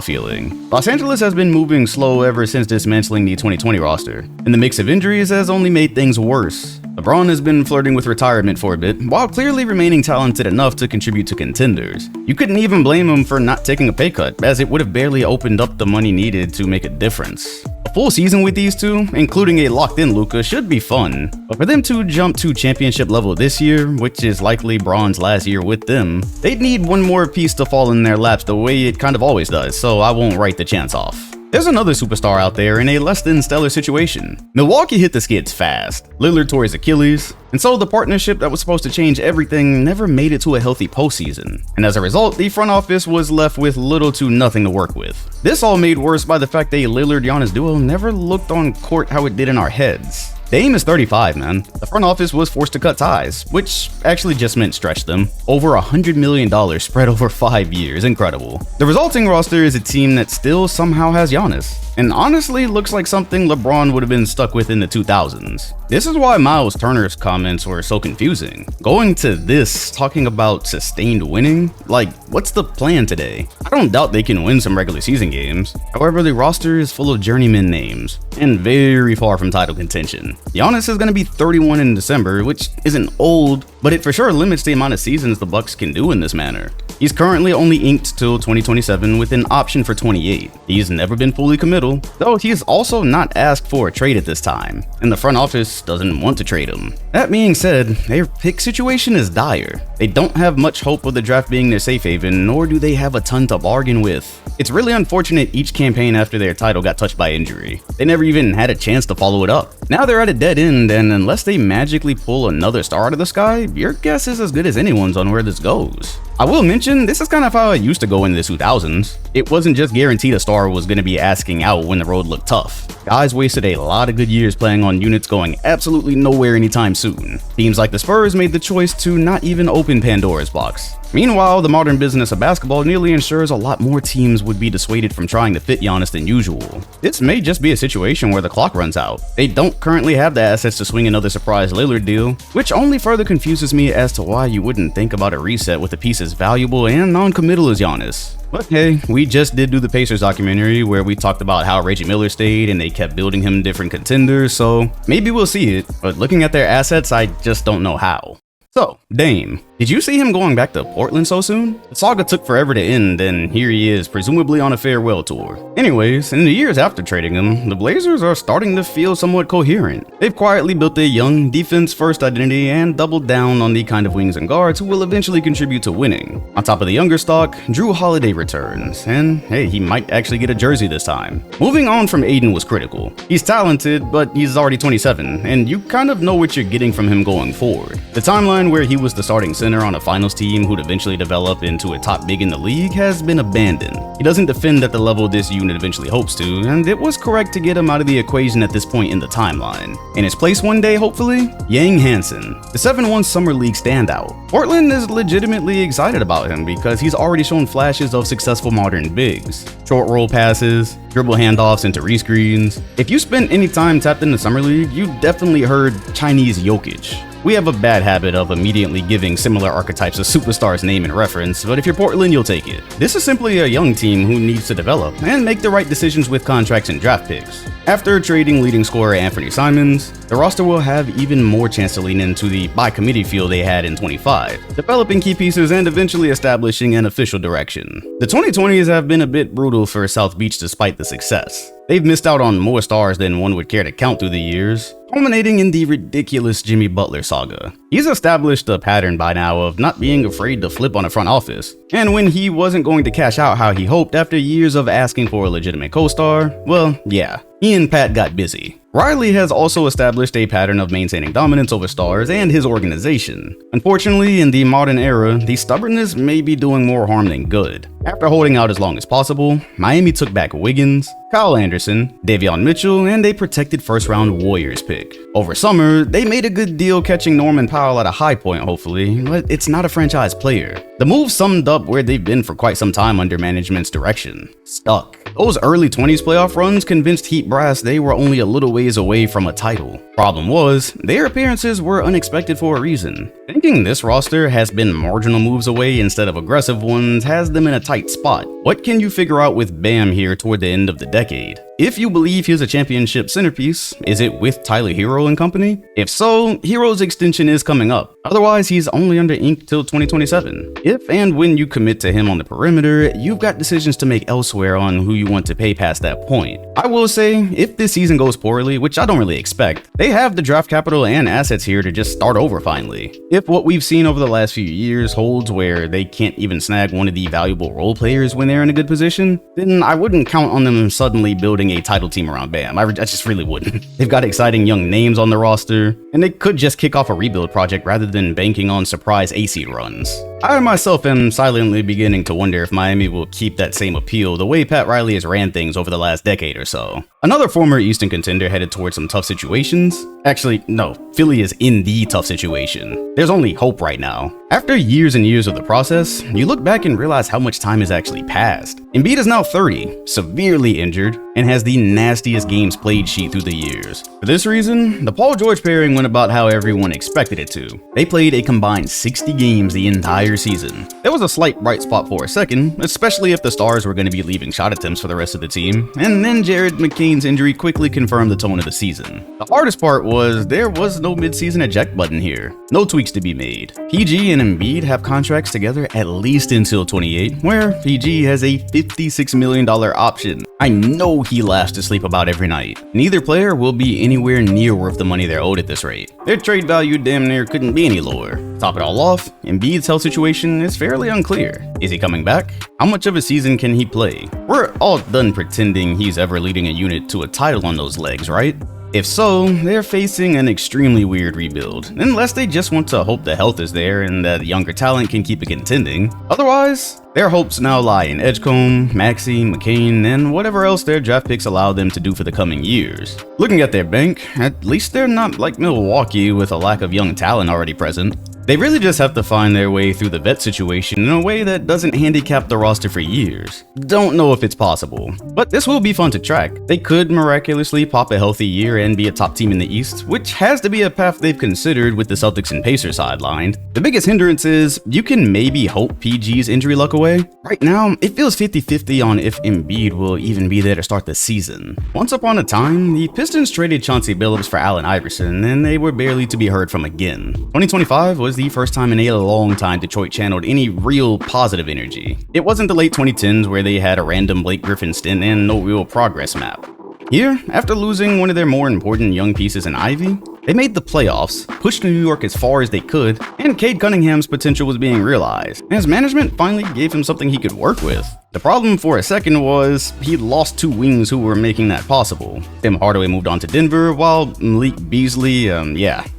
feeling. Los Angeles has been moving slow ever since dismantling the 2020 roster, and the mix of injuries has only made things worse. LeBron has been flirting with retirement for a bit, while clearly remaining talented enough to contribute to contenders. You couldn't even blame him for not taking a pay cut, as it would have barely opened up the money needed to make a difference. A full season with these two, including a locked-in Luka, should be fun, but for them to jump to championship level this year, which is likely Bron's last year with them, they'd need one more piece to fall in their laps the way it kind of always does, so I won't write the chance off. There's another superstar out there in a less than stellar situation. Milwaukee hit the skids fast. Lillard tore his Achilles, and so the partnership that was supposed to change everything never made it to a healthy postseason. And as a result, the front office was left with little to nothing to work with. This all made worse by the fact that a Lillard-Giannis duo never looked on court how it did in our heads. Dame is 35, man. The front office was forced to cut ties, which actually just meant stretch them. Over $100 million spread over 5 years, incredible. The resulting roster is a team that still somehow has Giannis, and honestly looks like something LeBron would have been stuck with in the 2000s. This is why Miles Turner's comments were so confusing. Going to this, talking about sustained winning? Like, what's the plan today? I don't doubt they can win some regular season games. However, the roster is full of journeyman names, and very far from title contention. Giannis is going to be 31 in December, which isn't old, but it for sure limits the amount of seasons the Bucks can do in this manner. He's currently only inked till 2027 with an option for 28. He's never been fully committal, though he is also not asked for a trade at this time, and the front office doesn't want to trade him. That being said, their pick situation is dire. They don't have much hope of the draft being their safe haven, nor do they have a ton to bargain with. It's really unfortunate each campaign after their title got touched by injury. They never even had a chance to follow it up. Now they're at a dead end, and unless they magically pull another star out of the sky, your guess is as good as anyone's on where this goes. I will mention, this is kind of how it used to go in the 2000s. It wasn't just guaranteed a star was going to be asking out when the road looked tough. Guys wasted a lot of good years playing on units going absolutely nowhere anytime soon. Teams like the Spurs made the choice to not even open Pandora's box. Meanwhile, the modern business of basketball nearly ensures a lot more teams would be dissuaded from trying to fit Giannis than usual. This may just be a situation where the clock runs out. They don't currently have the assets to swing another surprise Lillard deal, which only further confuses me as to why you wouldn't think about a reset with a piece as valuable and non-committal as Giannis. But hey, we just did do the Pacers documentary where we talked about how Reggie Miller stayed and they kept building him different contenders, so maybe we'll see it, but looking at their assets, I just don't know how. So, Dame, did you see him going back to Portland so soon? The saga took forever to end, and here he is, presumably on a farewell tour. Anyways, in the years after trading him, the Blazers are starting to feel somewhat coherent. They've quietly built a young, defense-first identity and doubled down on the kind of wings and guards who will eventually contribute to winning. On top of the younger stock, Drew Holiday returns, and hey, he might actually get a jersey this time. Moving on from Aiden was critical. He's talented, but he's already 27, and you kind of know what you're getting from him going forward. The timeline where he was the starting center on a finals team who'd eventually develop into a top big in the league has been abandoned. He doesn't defend at the level this unit eventually hopes to, and it was correct to get him out of the equation at this point in the timeline. In his place one day, hopefully, Yang Hansen, the 7-1 Summer League standout. Portland is legitimately excited about him because he's already shown flashes of successful modern bigs. Short roll passes, dribble handoffs into rescreens. If you spent any time tapped in the Summer League, you definitely heard Chinese Jokic. We have a bad habit of immediately giving similar archetypes a superstar's name and reference, but if you're Portland, you'll take it. This is simply a young team who needs to develop and make the right decisions with contracts and draft picks. After trading leading scorer Anthony Simons, the roster will have even more chance to lean into the by-committee feel they had in 25, developing key pieces and eventually establishing an official direction. The 2020s have been a bit brutal for South Beach despite the success. They've missed out on more stars than one would care to count through the years, culminating in the ridiculous Jimmy Butler saga. He's established a pattern by now of not being afraid to flip on a front office, and when he wasn't going to cash out how he hoped after years of asking for a legitimate co-star, well, yeah, he and Pat got busy. Riley has also established a pattern of maintaining dominance over stars and his organization. Unfortunately, in the modern era, the stubbornness may be doing more harm than good. After holding out as long as possible, Miami took back Wiggins, Kyle Anderson, Davion Mitchell, and a protected first-round Warriors pick. Over summer, they made a good deal catching Norman Powell at a high point, hopefully, but it's not a franchise player. The move summed up where they've been for quite some time under management's direction. Stuck. Those early 20s playoff runs convinced Heat brass they were only a little ways away from a title. Problem was, their appearances were unexpected for a reason. Thinking this roster has been marginal moves away instead of aggressive ones has them in a tight spot. What can you figure out with Bam here toward the end of the decade? If you believe he's a championship centerpiece, is it with Tyler Hero and company? If so, Hero's extension is coming up. Otherwise, he's only under ink till 2027. If and when you commit to him on the perimeter, you've got decisions to make elsewhere on who you want to pay past that point. I will say, if this season goes poorly, which I don't really expect, they have the draft capital and assets here to just start over finally. If what we've seen over the last few years holds where they can't even snag one of the valuable role players when they're in a good position, then I wouldn't count on them suddenly building a title team around Bam. I just really wouldn't. They've got exciting young names on the roster, and they could just kick off a rebuild project rather than banking on surprise AC runs. I myself am silently beginning to wonder if Miami will keep that same appeal the way Pat Riley has ran things over the last decade or so. Another former Eastern contender headed towards some tough situations. Actually, no, Philly is in the tough situation. There's only hope right now. After years and years of the process, you look back and realize how much time has actually passed. Embiid is now 30, severely injured, and has the nastiest games played sheet through the years. For this reason, the Paul George pairing went about how everyone expected it to. They played a combined 60 games the entire season. There was a slight bright spot for a second, especially if the stars were going to be leaving shot attempts for the rest of the team, and then Jared McCain's injury quickly confirmed the tone of the season. The hardest part was there was no midseason eject button here. No tweaks to be made. PG and Embiid have contracts together at least until 28, where PG has a $56 million option. I know he laughs to sleep about every night. Neither player will be anywhere near worth the money they're owed at this rate. Their trade value damn near couldn't be any lower. Top it all off, Embiid's health situation is fairly unclear. Is he coming back? How much of a season can he play? We're all done pretending he's ever leading a unit to a title on those legs, right? If so, they're facing an extremely weird rebuild, unless they just want to hope the health is there and that younger talent can keep it contending. Otherwise, their hopes now lie in Edgecombe, Maxey, McCain, and whatever else their draft picks allow them to do for the coming years. Looking at their bank, at least they're not like Milwaukee with a lack of young talent already present. They really just have to find their way through the vet situation in a way that doesn't handicap the roster for years. Don't know if it's possible, but this will be fun to track. They could miraculously pop a healthy year and be a top team in the East, which has to be a path they've considered with the Celtics and Pacers sidelined. The biggest hindrance is you can maybe hope PG's injury luck away. Right now, it feels 50-50 on if Embiid will even be there to start the season. Once upon a time, the Pistons traded Chauncey Billups for Allen Iverson, and they were barely to be heard from again. 2025 was was the first time in a long time Detroit channeled any real positive energy. It wasn't the late 2010s where they had a random Blake Griffin stint and no real progress map. Here, after losing one of their more important young pieces in Ivy, they made the playoffs, pushed New York as far as they could, and Cade Cunningham's potential was being realized, as management finally gave him something he could work with. The problem for a second was he'd lost two wings who were making that possible. Tim Hardaway moved on to Denver, while Malik Beasley,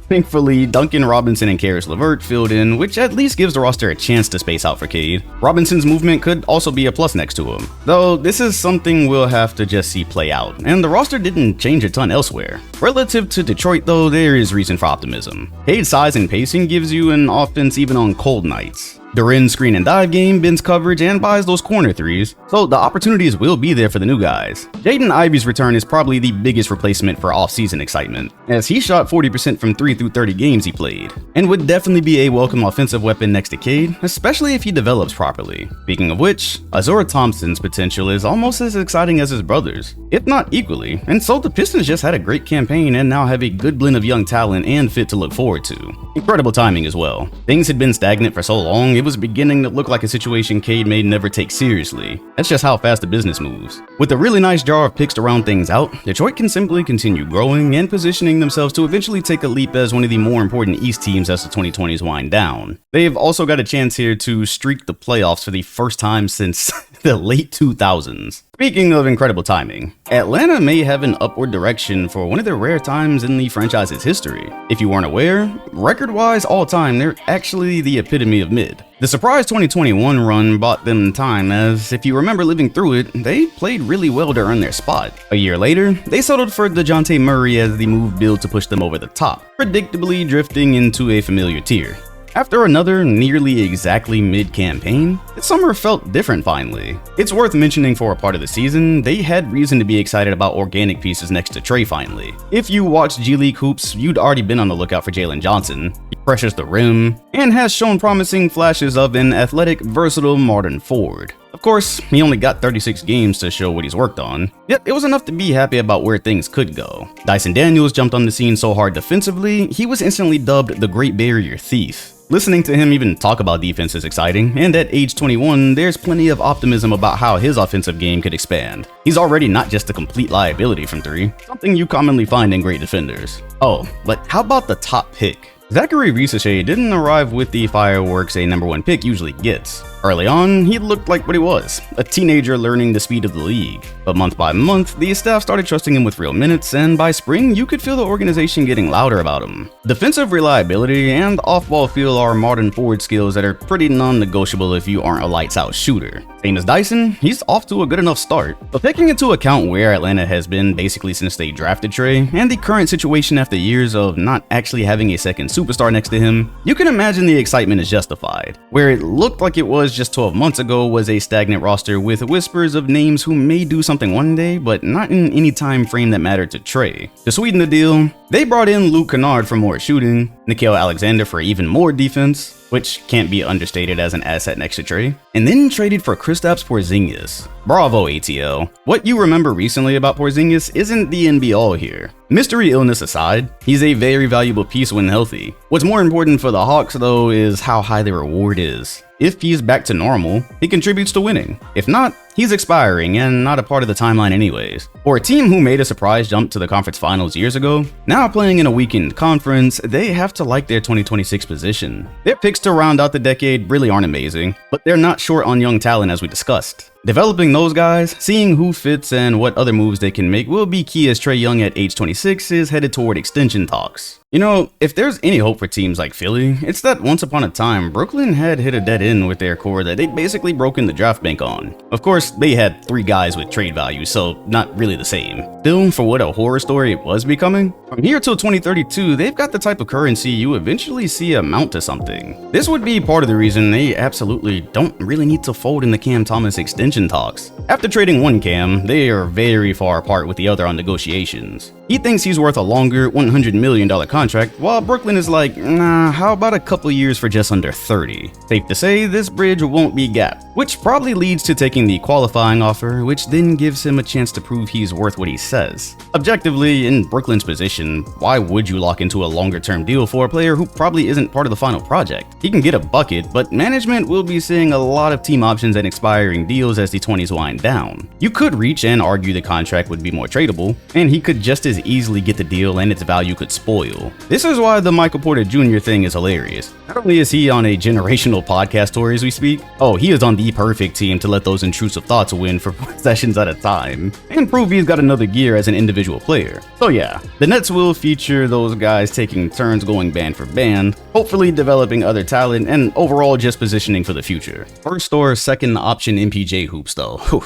Thankfully, Duncan Robinson and Karis LeVert filled in, which at least gives the roster a chance to space out for Cade. Robinson's movement could also be a plus next to him, though this is something we'll have to just see play out, and the roster didn't change a ton elsewhere. Relative to Detroit though, there is reason for optimism. Cade's size and pacing gives you an offense even on cold nights. Duran's screen and dive game bends coverage and buys those corner threes, so the opportunities will be there for the new guys. Jaden Ivey's return is probably the biggest replacement for off-season excitement, as he shot 40% from 3 through 30 games he played, and would definitely be a welcome offensive weapon next to Cade, especially if he develops properly. Speaking of which, Azura Thompson's potential is almost as exciting as his brother's, if not equally, and so the Pistons just had a great campaign and now have a good blend of young talent and fit to look forward to. Incredible timing as well. Things had been stagnant for so long, it was beginning to look like a situation Cade may never take seriously. That's just how fast the business moves. With a really nice jar of picks to round things out, Detroit can simply continue growing and positioning themselves to eventually take a leap as one of the more important East teams as the 2020s wind down. They've also got a chance here to streak the playoffs for the first time since the late 2000s. Speaking of incredible timing, Atlanta may have an upward direction for one of the rare times in the franchise's history. If you weren't aware, record-wise all time, they're actually the epitome of mid. The surprise 2021 run bought them time, as if you remember living through it, they played really well to earn their spot. A year later, they settled for DeJounte Murray as the move billed to push them over the top, predictably drifting into a familiar tier. After another nearly exactly mid-campaign, this summer felt different finally. It's worth mentioning for a part of the season, they had reason to be excited about organic pieces next to Trey finally. If you watched G League hoops, you'd already been on the lookout for Jalen Johnson. He pressures the rim, and has shown promising flashes of an athletic, versatile modern forward. Of course, he only got 36 games to show what he's worked on, yet it was enough to be happy about where things could go. Dyson Daniels jumped on the scene so hard defensively, he was instantly dubbed the Great Barrier Thief. Listening to him even talk about defense is exciting, and at age 21, there's plenty of optimism about how his offensive game could expand. He's already not just a complete liability from 3, something you commonly find in great defenders. Oh, but how about the top pick? Zachary Risache didn't arrive with the fireworks a #1 pick usually gets. Early on, he looked like what he was, a teenager learning the speed of the league. But month by month, the staff started trusting him with real minutes, and by spring, you could feel the organization getting louder about him. Defensive reliability and off-ball feel are modern forward skills that are pretty non-negotiable if you aren't a lights-out shooter. Same as Dyson, he's off to a good enough start. But taking into account where Atlanta has been basically since they drafted Trey, and the current situation after years of not actually having a second superstar next to him, you can imagine the excitement is justified. Where it looked like it was just 12 months ago was a stagnant roster with whispers of names who may do something one day, but not in any time frame that mattered to Trey. To sweeten the deal, they brought in Luke Kennard for more shooting, Gilgeous-Alexander for even more defense, which can't be understated as an asset next to Trey, and then traded for Kristaps Porzingis. Bravo, ATL. What you remember recently about Porzingis isn't the end be all here. Mystery illness aside, he's a very valuable piece when healthy. What's more important for the Hawks though is how high the reward is. If he's back to normal, he contributes to winning. If not, he's expiring and not a part of the timeline anyways. For a team who made a surprise jump to the conference finals years ago, now playing in a weakened conference, they have to like their 2026 position. Their picks to round out the decade really aren't amazing, but they're not short on young talent as we discussed. Developing those guys, seeing who fits and what other moves they can make will be key as Trae Young at age 26 is headed toward extension talks. You know, if there's any hope for teams like Philly, it's that once upon a time, Brooklyn had hit a dead end with their core that they'd basically broken the draft bank on. Of course, they had 3 guys with trade value, so not really the same. Still, for what a horror story it was becoming, from here till 2032, they've got the type of currency you eventually see amount to something. This would be part of the reason they absolutely don't really need to fold in the Cam Thomas extension talks. After trading one Cam, they are very far apart with the other on negotiations. He thinks he's worth a longer $100 million contract, while Brooklyn is like, nah, how about a couple years for just under 30? Safe to say, this bridge won't be gapped, which probably leads to taking the qualifying offer, which then gives him a chance to prove he's worth what he says. Objectively, in Brooklyn's position, why would you lock into a longer-term deal for a player who probably isn't part of the final project? He can get a bucket, but management will be seeing a lot of team options and expiring deals as the 20s wind down. You could reach and argue the contract would be more tradable, and he could just as easily get the deal and its value could spoil. This is why the Michael Porter Jr. thing is hilarious. Not only is he on a generational podcast tour as we speak, he is on the perfect team to let those intrusive thoughts win for sessions at a time, and prove he's got another gear as an individual player. So yeah, the Nets will feature those guys taking turns going band for band, hopefully developing other talent, and overall just positioning for the future. First or second option MPJ hoops though.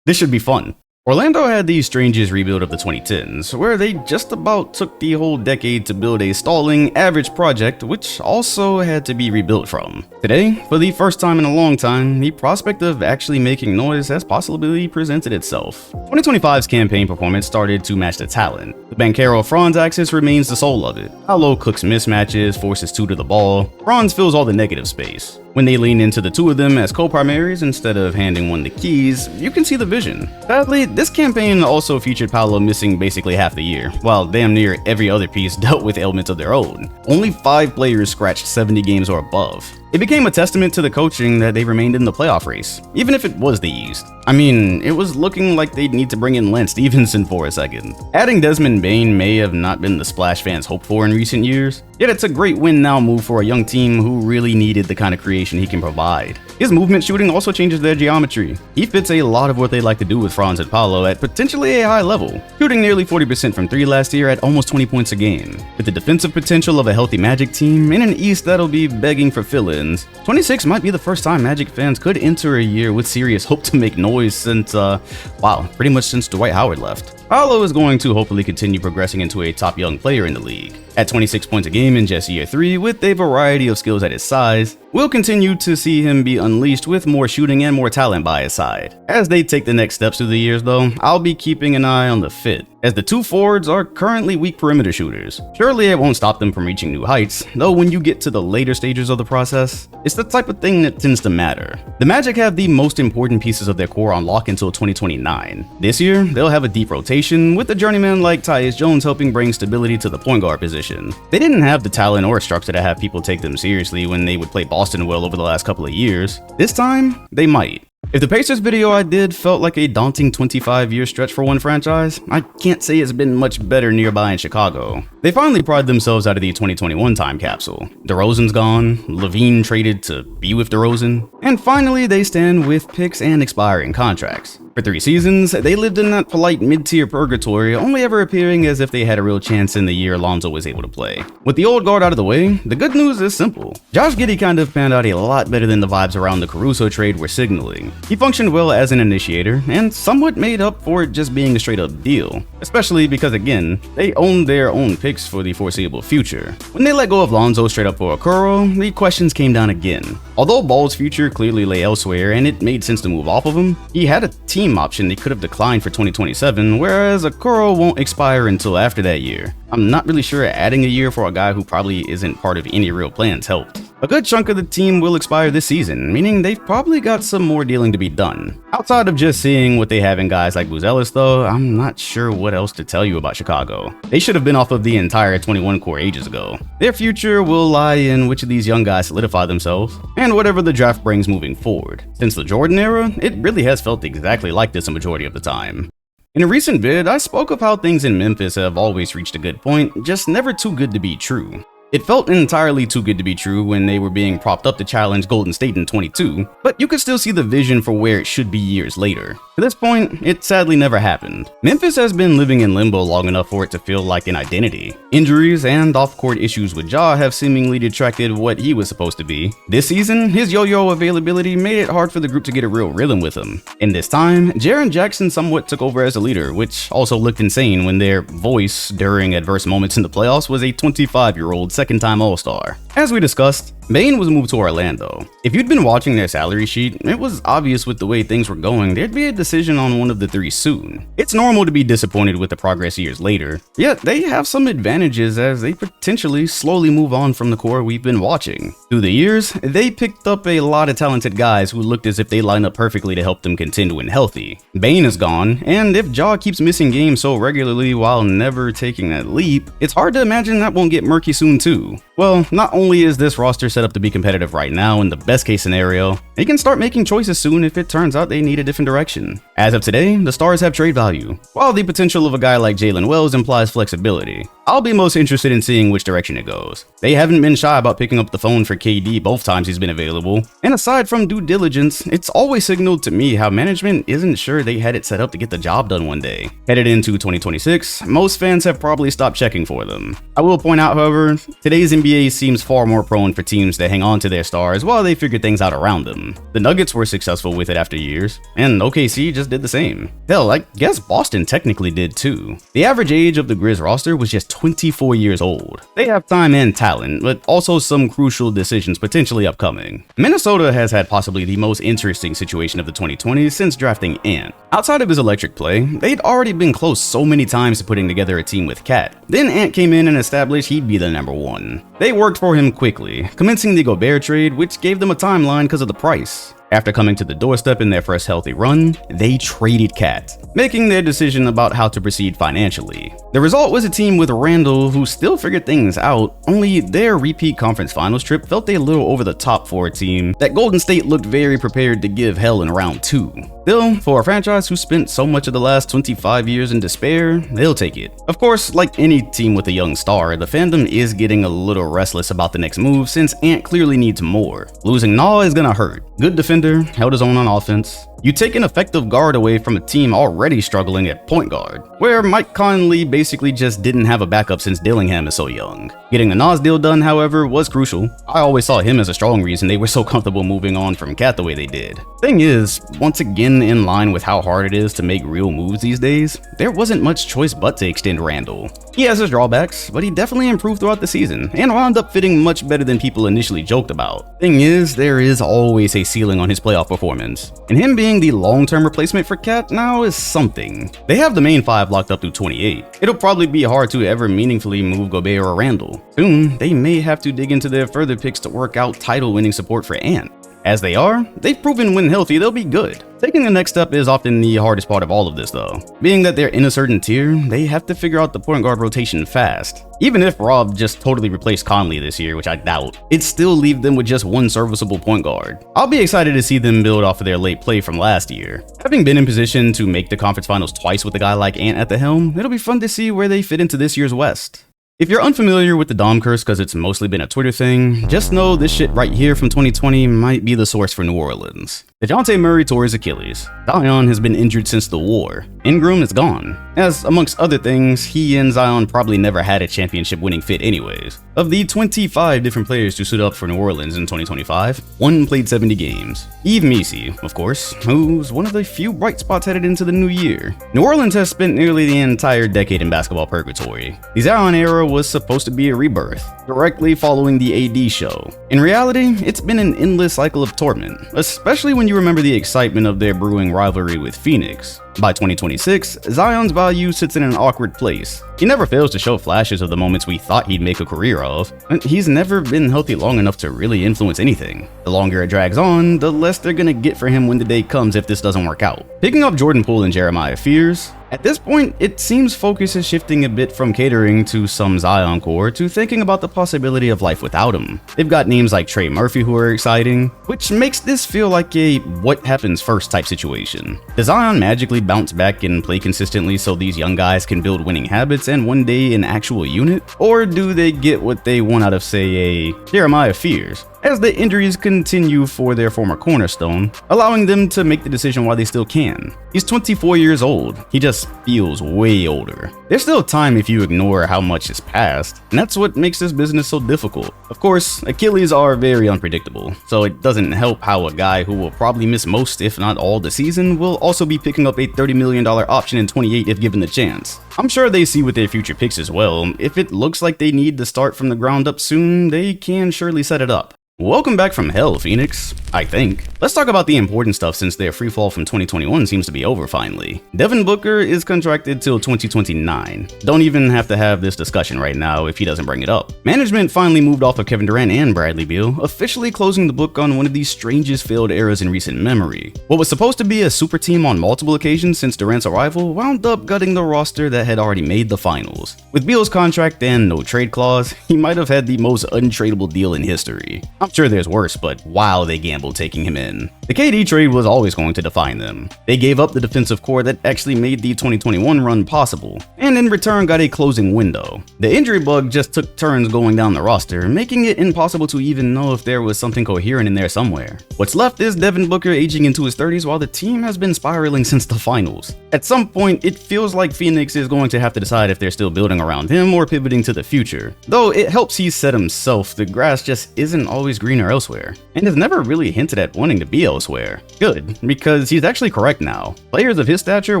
This should be fun. Orlando had the strangest rebuild of the 2010s, where they just about took the whole decade to build a stalling, average project, which also had to be rebuilt from. Today, for the first time in a long time, the prospect of actually making noise has possibly presented itself. 2025's campaign performance started to match the talent. The Banchero-Franz axis remains the soul of it. Paolo cooks mismatches, forces two to the ball. Franz fills all the negative space. When they lean into the two of them as co-primaries instead of handing one the keys, you can see the vision. Sadly, this campaign also featured Paolo missing basically half the year, while damn near every other piece dealt with ailments of their own. Only 5 players scratched 70 games or above. It became a testament to the coaching that they remained in the playoff race, even if it was the East. I mean, it was looking like they'd need to bring in Lance Stevenson for a second. Adding Desmond Bane may have not been the splash fans hoped for in recent years, yet it's a great win-now move for a young team who really needed the kind of creation he can provide. His movement shooting also changes their geometry. He fits a lot of what they like to do with Franz and Paolo at potentially a high level, shooting nearly 40% from 3 last year at almost 20 points a game. With the defensive potential of a healthy Magic team in an East that'll be begging for fill-ins, 26 might be the first time Magic fans could enter a year with serious hope to make noise since, pretty much since Dwight Howard left. Paolo is going to hopefully continue progressing into a top young player in the league. At 26 points a game in just year 3 with a variety of skills at his size, we'll continue to see him be unleashed with more shooting and more talent by his side. As they take the next steps through the years though, I'll be keeping an eye on the fit, as the two forwards are currently weak perimeter shooters. Surely it won't stop them from reaching new heights, though when you get to the later stages of the process, it's the type of thing that tends to matter. The Magic have the most important pieces of their core on lock until 2029. This year, they'll have a deep rotation, with a journeyman like Tyus Jones helping bring stability to the point guard position. They didn't have the talent or structure to have people take them seriously when they would play Boston well over the last couple of years. This time, they might. If the Pacers video I did felt like a daunting 25-year stretch for one franchise, I can't say it's been much better nearby in Chicago. They finally pried themselves out of the 2021 time capsule. DeRozan's gone, Levine traded to be with DeRozan, and finally they stand with picks and expiring contracts. For 3 seasons, they lived in that polite mid-tier purgatory, only ever appearing as if they had a real chance in the year Lonzo was able to play. With the old guard out of the way, the good news is simple. Josh Giddey kind of panned out a lot better than the vibes around the Caruso trade were signaling. He functioned well as an initiator, and somewhat made up for it just being a straight-up deal. Especially because, again, they owned their own picks for the foreseeable future. When they let go of Lonzo straight up for Okoro, the questions came down again. Although Ball's future clearly lay elsewhere and it made sense to move off of him, he had a team option they could have declined for 2027, whereas Okoro won't expire until after that year. I'm not really sure adding a year for a guy who probably isn't part of any real plans helped. A good chunk of the team will expire this season, meaning they've probably got some more dealing to be done. Outside of just seeing what they have in guys like Buzelis though, I'm not sure what else to tell you about Chicago. They should have been off of the entire 21 core ages ago. Their future will lie in which of these young guys solidify themselves, and whatever the draft brings moving forward. Since the Jordan era, it really has felt exactly like this a majority of the time. In a recent vid, I spoke of how things in Memphis have always reached a good point, just never too good to be true. It felt entirely too good to be true when they were being propped up to challenge Golden State in 22, but you could still see the vision for where it should be years later. To this point, it sadly never happened. Memphis has been living in limbo long enough for it to feel like an identity. Injuries and off-court issues with Ja have seemingly detracted what he was supposed to be. This season, his yo-yo availability made it hard for the group to get a real rhythm with him. In this time, Jaren Jackson somewhat took over as a leader, which also looked insane when their voice during adverse moments in the playoffs was a 25-year-old second-time All-Star. As we discussed, Bane was moved to Orlando. If you'd been watching their salary sheet, it was obvious with the way things were going, there'd be a decision on one of the three soon. It's normal to be disappointed with the progress years later, yet they have some advantages as they potentially slowly move on from the core we've been watching. Through the years, they picked up a lot of talented guys who looked as if they lined up perfectly to help them contend when healthy. Bane is gone, and if Ja keeps missing games so regularly while never taking that leap, it's hard to imagine that won't get murky soon too. Well, not only is this roster set up to be competitive right now in the best case scenario, they can start making choices soon if it turns out they need a different direction. As of today, the Stars have trade value, while the potential of a guy like Jalen Wells implies flexibility. I'll be most interested in seeing which direction it goes. They haven't been shy about picking up the phone for KD both times he's been available, and aside from due diligence, it's always signaled to me how management isn't sure they had it set up to get the job done one day. Headed into 2026, most fans have probably stopped checking for them. I will point out, however, today's NBA seems far more prone for teams to hang on to their stars while they figure things out around them. The Nuggets were successful with it after years, and OKC just did the same. Hell, I guess Boston technically did too. The average age of the Grizz roster was just 24 years old. They have time and talent, but also some crucial decisions potentially upcoming. Minnesota has had possibly the most interesting situation of the 2020s since drafting Ant. Outside of his electric play, they'd already been close so many times to putting together a team with Cat. Then Ant came in and established he'd be the number one. They worked for him quickly, commencing the Gobert trade, which gave them a timeline because of the price. After coming to the doorstep in their first healthy run, they traded Cat, making their decision about how to proceed financially. The result was a team with Randall who still figured things out, only their repeat conference finals trip felt a little over the top for a team that Golden State looked very prepared to give hell in round 2. Still, for a franchise who spent so much of the last 25 years in despair, they'll take it. Of course, like any team with a young star, the fandom is getting a little restless about the next move since Ant clearly needs more. Losing Naw is gonna hurt. Good defender, held his own on offense. You take an effective guard away from a team already struggling at point guard, where Mike Conley basically just didn't have a backup since Dillingham is so young. Getting the Nas deal done, however, was crucial. I always saw him as a strong reason they were so comfortable moving on from Cat the way they did. Thing is, once again in line with how hard it is to make real moves these days, there wasn't much choice but to extend Randall. He has his drawbacks, but he definitely improved throughout the season, and wound up fitting much better than people initially joked about. Thing is, there is always a ceiling on his playoff performance, and him being the long-term replacement for Cat now is something. They have the main 5 locked up through 28. It'll probably be hard to ever meaningfully move Gobert or Randall. Soon, they may have to dig into their further picks to work out title-winning support for Ant. As they are, they've proven when healthy they'll be good. Taking the next step is often the hardest part of all of this though. Being that they're in a certain tier, they have to figure out the point guard rotation fast. Even if Rob just totally replaced Conley this year, which I doubt, it'd still leave them with just one serviceable point guard. I'll be excited to see them build off of their late play from last year. Having been in position to make the conference finals twice with a guy like Ant at the helm, it'll be fun to see where they fit into this year's West. If you're unfamiliar with the Dom curse because it's mostly been a Twitter thing, just know this shit right here from 2020 might be the source for New Orleans. DeJounte Murray tore his Achilles. Zion has been injured since the war. Ingram is gone. As amongst other things, he and Zion probably never had a championship winning fit anyways. Of the 25 different players who stood up for New Orleans in 2025, one played 70 games. Yves Missi, of course, who's one of the few bright spots headed into the new year. New Orleans has spent nearly the entire decade in basketball purgatory. The Zion era was supposed to be a rebirth, directly following the AD show. In reality, it's been an endless cycle of torment, especially when you remember the excitement of their brewing rivalry with Phoenix. By 2026, Zion's value sits in an awkward place. He never fails to show flashes of the moments we thought he'd make a career of, but he's never been healthy long enough to really influence anything. The longer it drags on, the less they're gonna get for him when the day comes if this doesn't work out. Picking up Jordan Poole and Jeremiah Fears, at this point, it seems focus is shifting a bit from catering to some Zion core to thinking about the possibility of life without him. They've got names like Trey Murphy who are exciting, which makes this feel like a what happens first type situation. Does Zion magically bounce back and play consistently so these young guys can build winning habits and one day an actual unit? Or do they get what they want out of, say, a Jeremiah Fears, as the injuries continue for their former cornerstone, allowing them to make the decision while they still can? He's 24 years old. He just feels way older. There's still time if you ignore how much has passed, and that's what makes this business so difficult. Of course, Achilles are very unpredictable, so it doesn't help how a guy who will probably miss most, if not all, the season will also be picking up a $30 million option in 28 if given the chance. I'm sure they see with their future picks as well. If it looks like they need to start from the ground up soon, they can surely set it up. Welcome back from hell, Phoenix. I think. Let's talk about the important stuff since their freefall from 2021 seems to be over finally. Devin Booker is contracted till 2029. Don't even have to have this discussion right now if he doesn't bring it up. Management finally moved off of Kevin Durant and Bradley Beal, officially closing the book on one of the strangest failed eras in recent memory. What was supposed to be a super team on multiple occasions since Durant's arrival wound up gutting the roster that had already made the finals. With Beal's contract and no trade clause, he might have had the most untradeable deal in history. I'm sure there's worse, but wow, they gambled taking him in. The KD trade was always going to define them. They gave up the defensive core that actually made the 2021 run possible, and in return got a closing window. The injury bug just took turns going down the roster, making it impossible to even know if there was something coherent in there somewhere. What's left is Devin Booker aging into his 30s while the team has been spiraling since the finals. At some point, it feels like Phoenix is going to have to decide if they're still building around him or pivoting to the future. Though it helps he said himself, the grass just isn't always greener elsewhere, and has never really hinted at wanting to be elsewhere. Good, because he's actually correct now. Players of his stature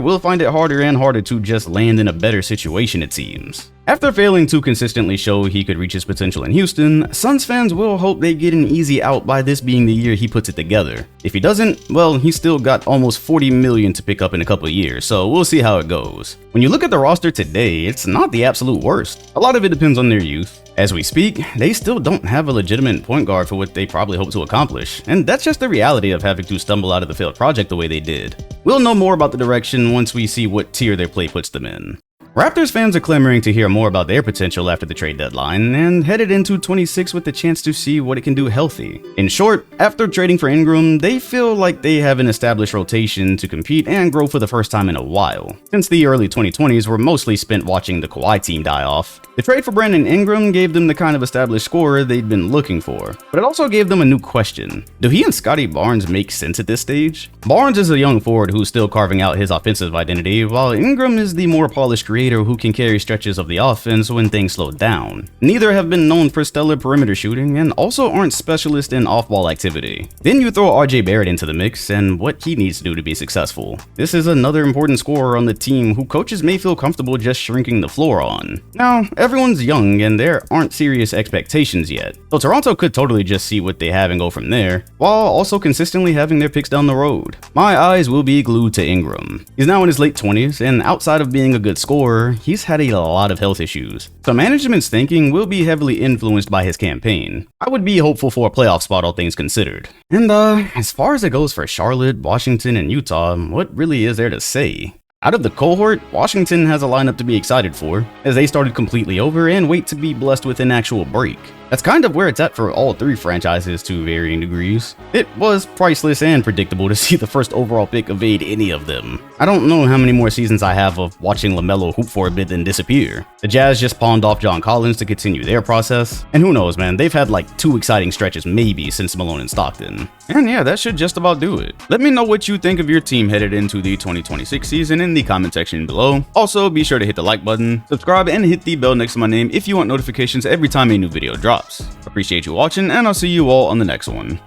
will find it harder and harder to just land in a better situation, it seems. After failing to consistently show he could reach his potential in Houston, Suns fans will hope they get an easy out by this being the year he puts it together. If he doesn't, well, he's still got almost $40 million to pick up in a couple of years, so we'll see how it goes. When you look at the roster today, it's not the absolute worst. A lot of it depends on their youth. As we speak, they still don't have a legitimate point guard for what they probably hope to accomplish, and that's just the reality of having to stumble out of the failed project the way they did. We'll know more about the direction once we see what tier their play puts them in. Raptors fans are clamoring to hear more about their potential after the trade deadline, and headed into 26 with the chance to see what it can do healthy. In short, after trading for Ingram, they feel like they have an established rotation to compete and grow for the first time in a while, since the early 2020s were mostly spent watching the Kawhi team die off. The trade for Brandon Ingram gave them the kind of established scorer they'd been looking for, but it also gave them a new question. Do he and Scotty Barnes make sense at this stage? Barnes is a young forward who's still carving out his offensive identity, while Ingram is the more polished creator who can carry stretches of the offense when things slow down. Neither have been known for stellar perimeter shooting and also aren't specialists in off-ball activity. Then you throw RJ Barrett into the mix and what he needs to do to be successful. This is another important scorer on the team who coaches may feel comfortable just shrinking the floor on. Now, everyone's young and there aren't serious expectations yet, so Toronto could totally just see what they have and go from there, while also consistently having their picks down the road. My eyes will be glued to Ingram. He's now in his late 20s, and outside of being a good scorer, he's had a lot of health issues, so management's thinking will be heavily influenced by his campaign. I would be hopeful for a playoff spot, all things considered. And as far as it goes for Charlotte, Washington, and Utah, what really is there to say? Out of the cohort, Washington has a lineup to be excited for, as they started completely over and wait to be blessed with an actual break. That's kind of where it's at for all three franchises to varying degrees. It was priceless and predictable to see the first overall pick evade any of them. I don't know how many more seasons I have of watching LaMelo hoop for a bit then disappear. The Jazz just pawned off John Collins to continue their process, and who knows, man, they've had like 2 exciting stretches maybe since Malone and Stockton. And yeah, that should just about do it. Let me know what you think of your team headed into the 2026 season in the comment section below. Also, be sure to hit the like button, subscribe, and hit the bell next to my name if you want notifications every time a new video drops. Appreciate you watching, and I'll see you all on the next one.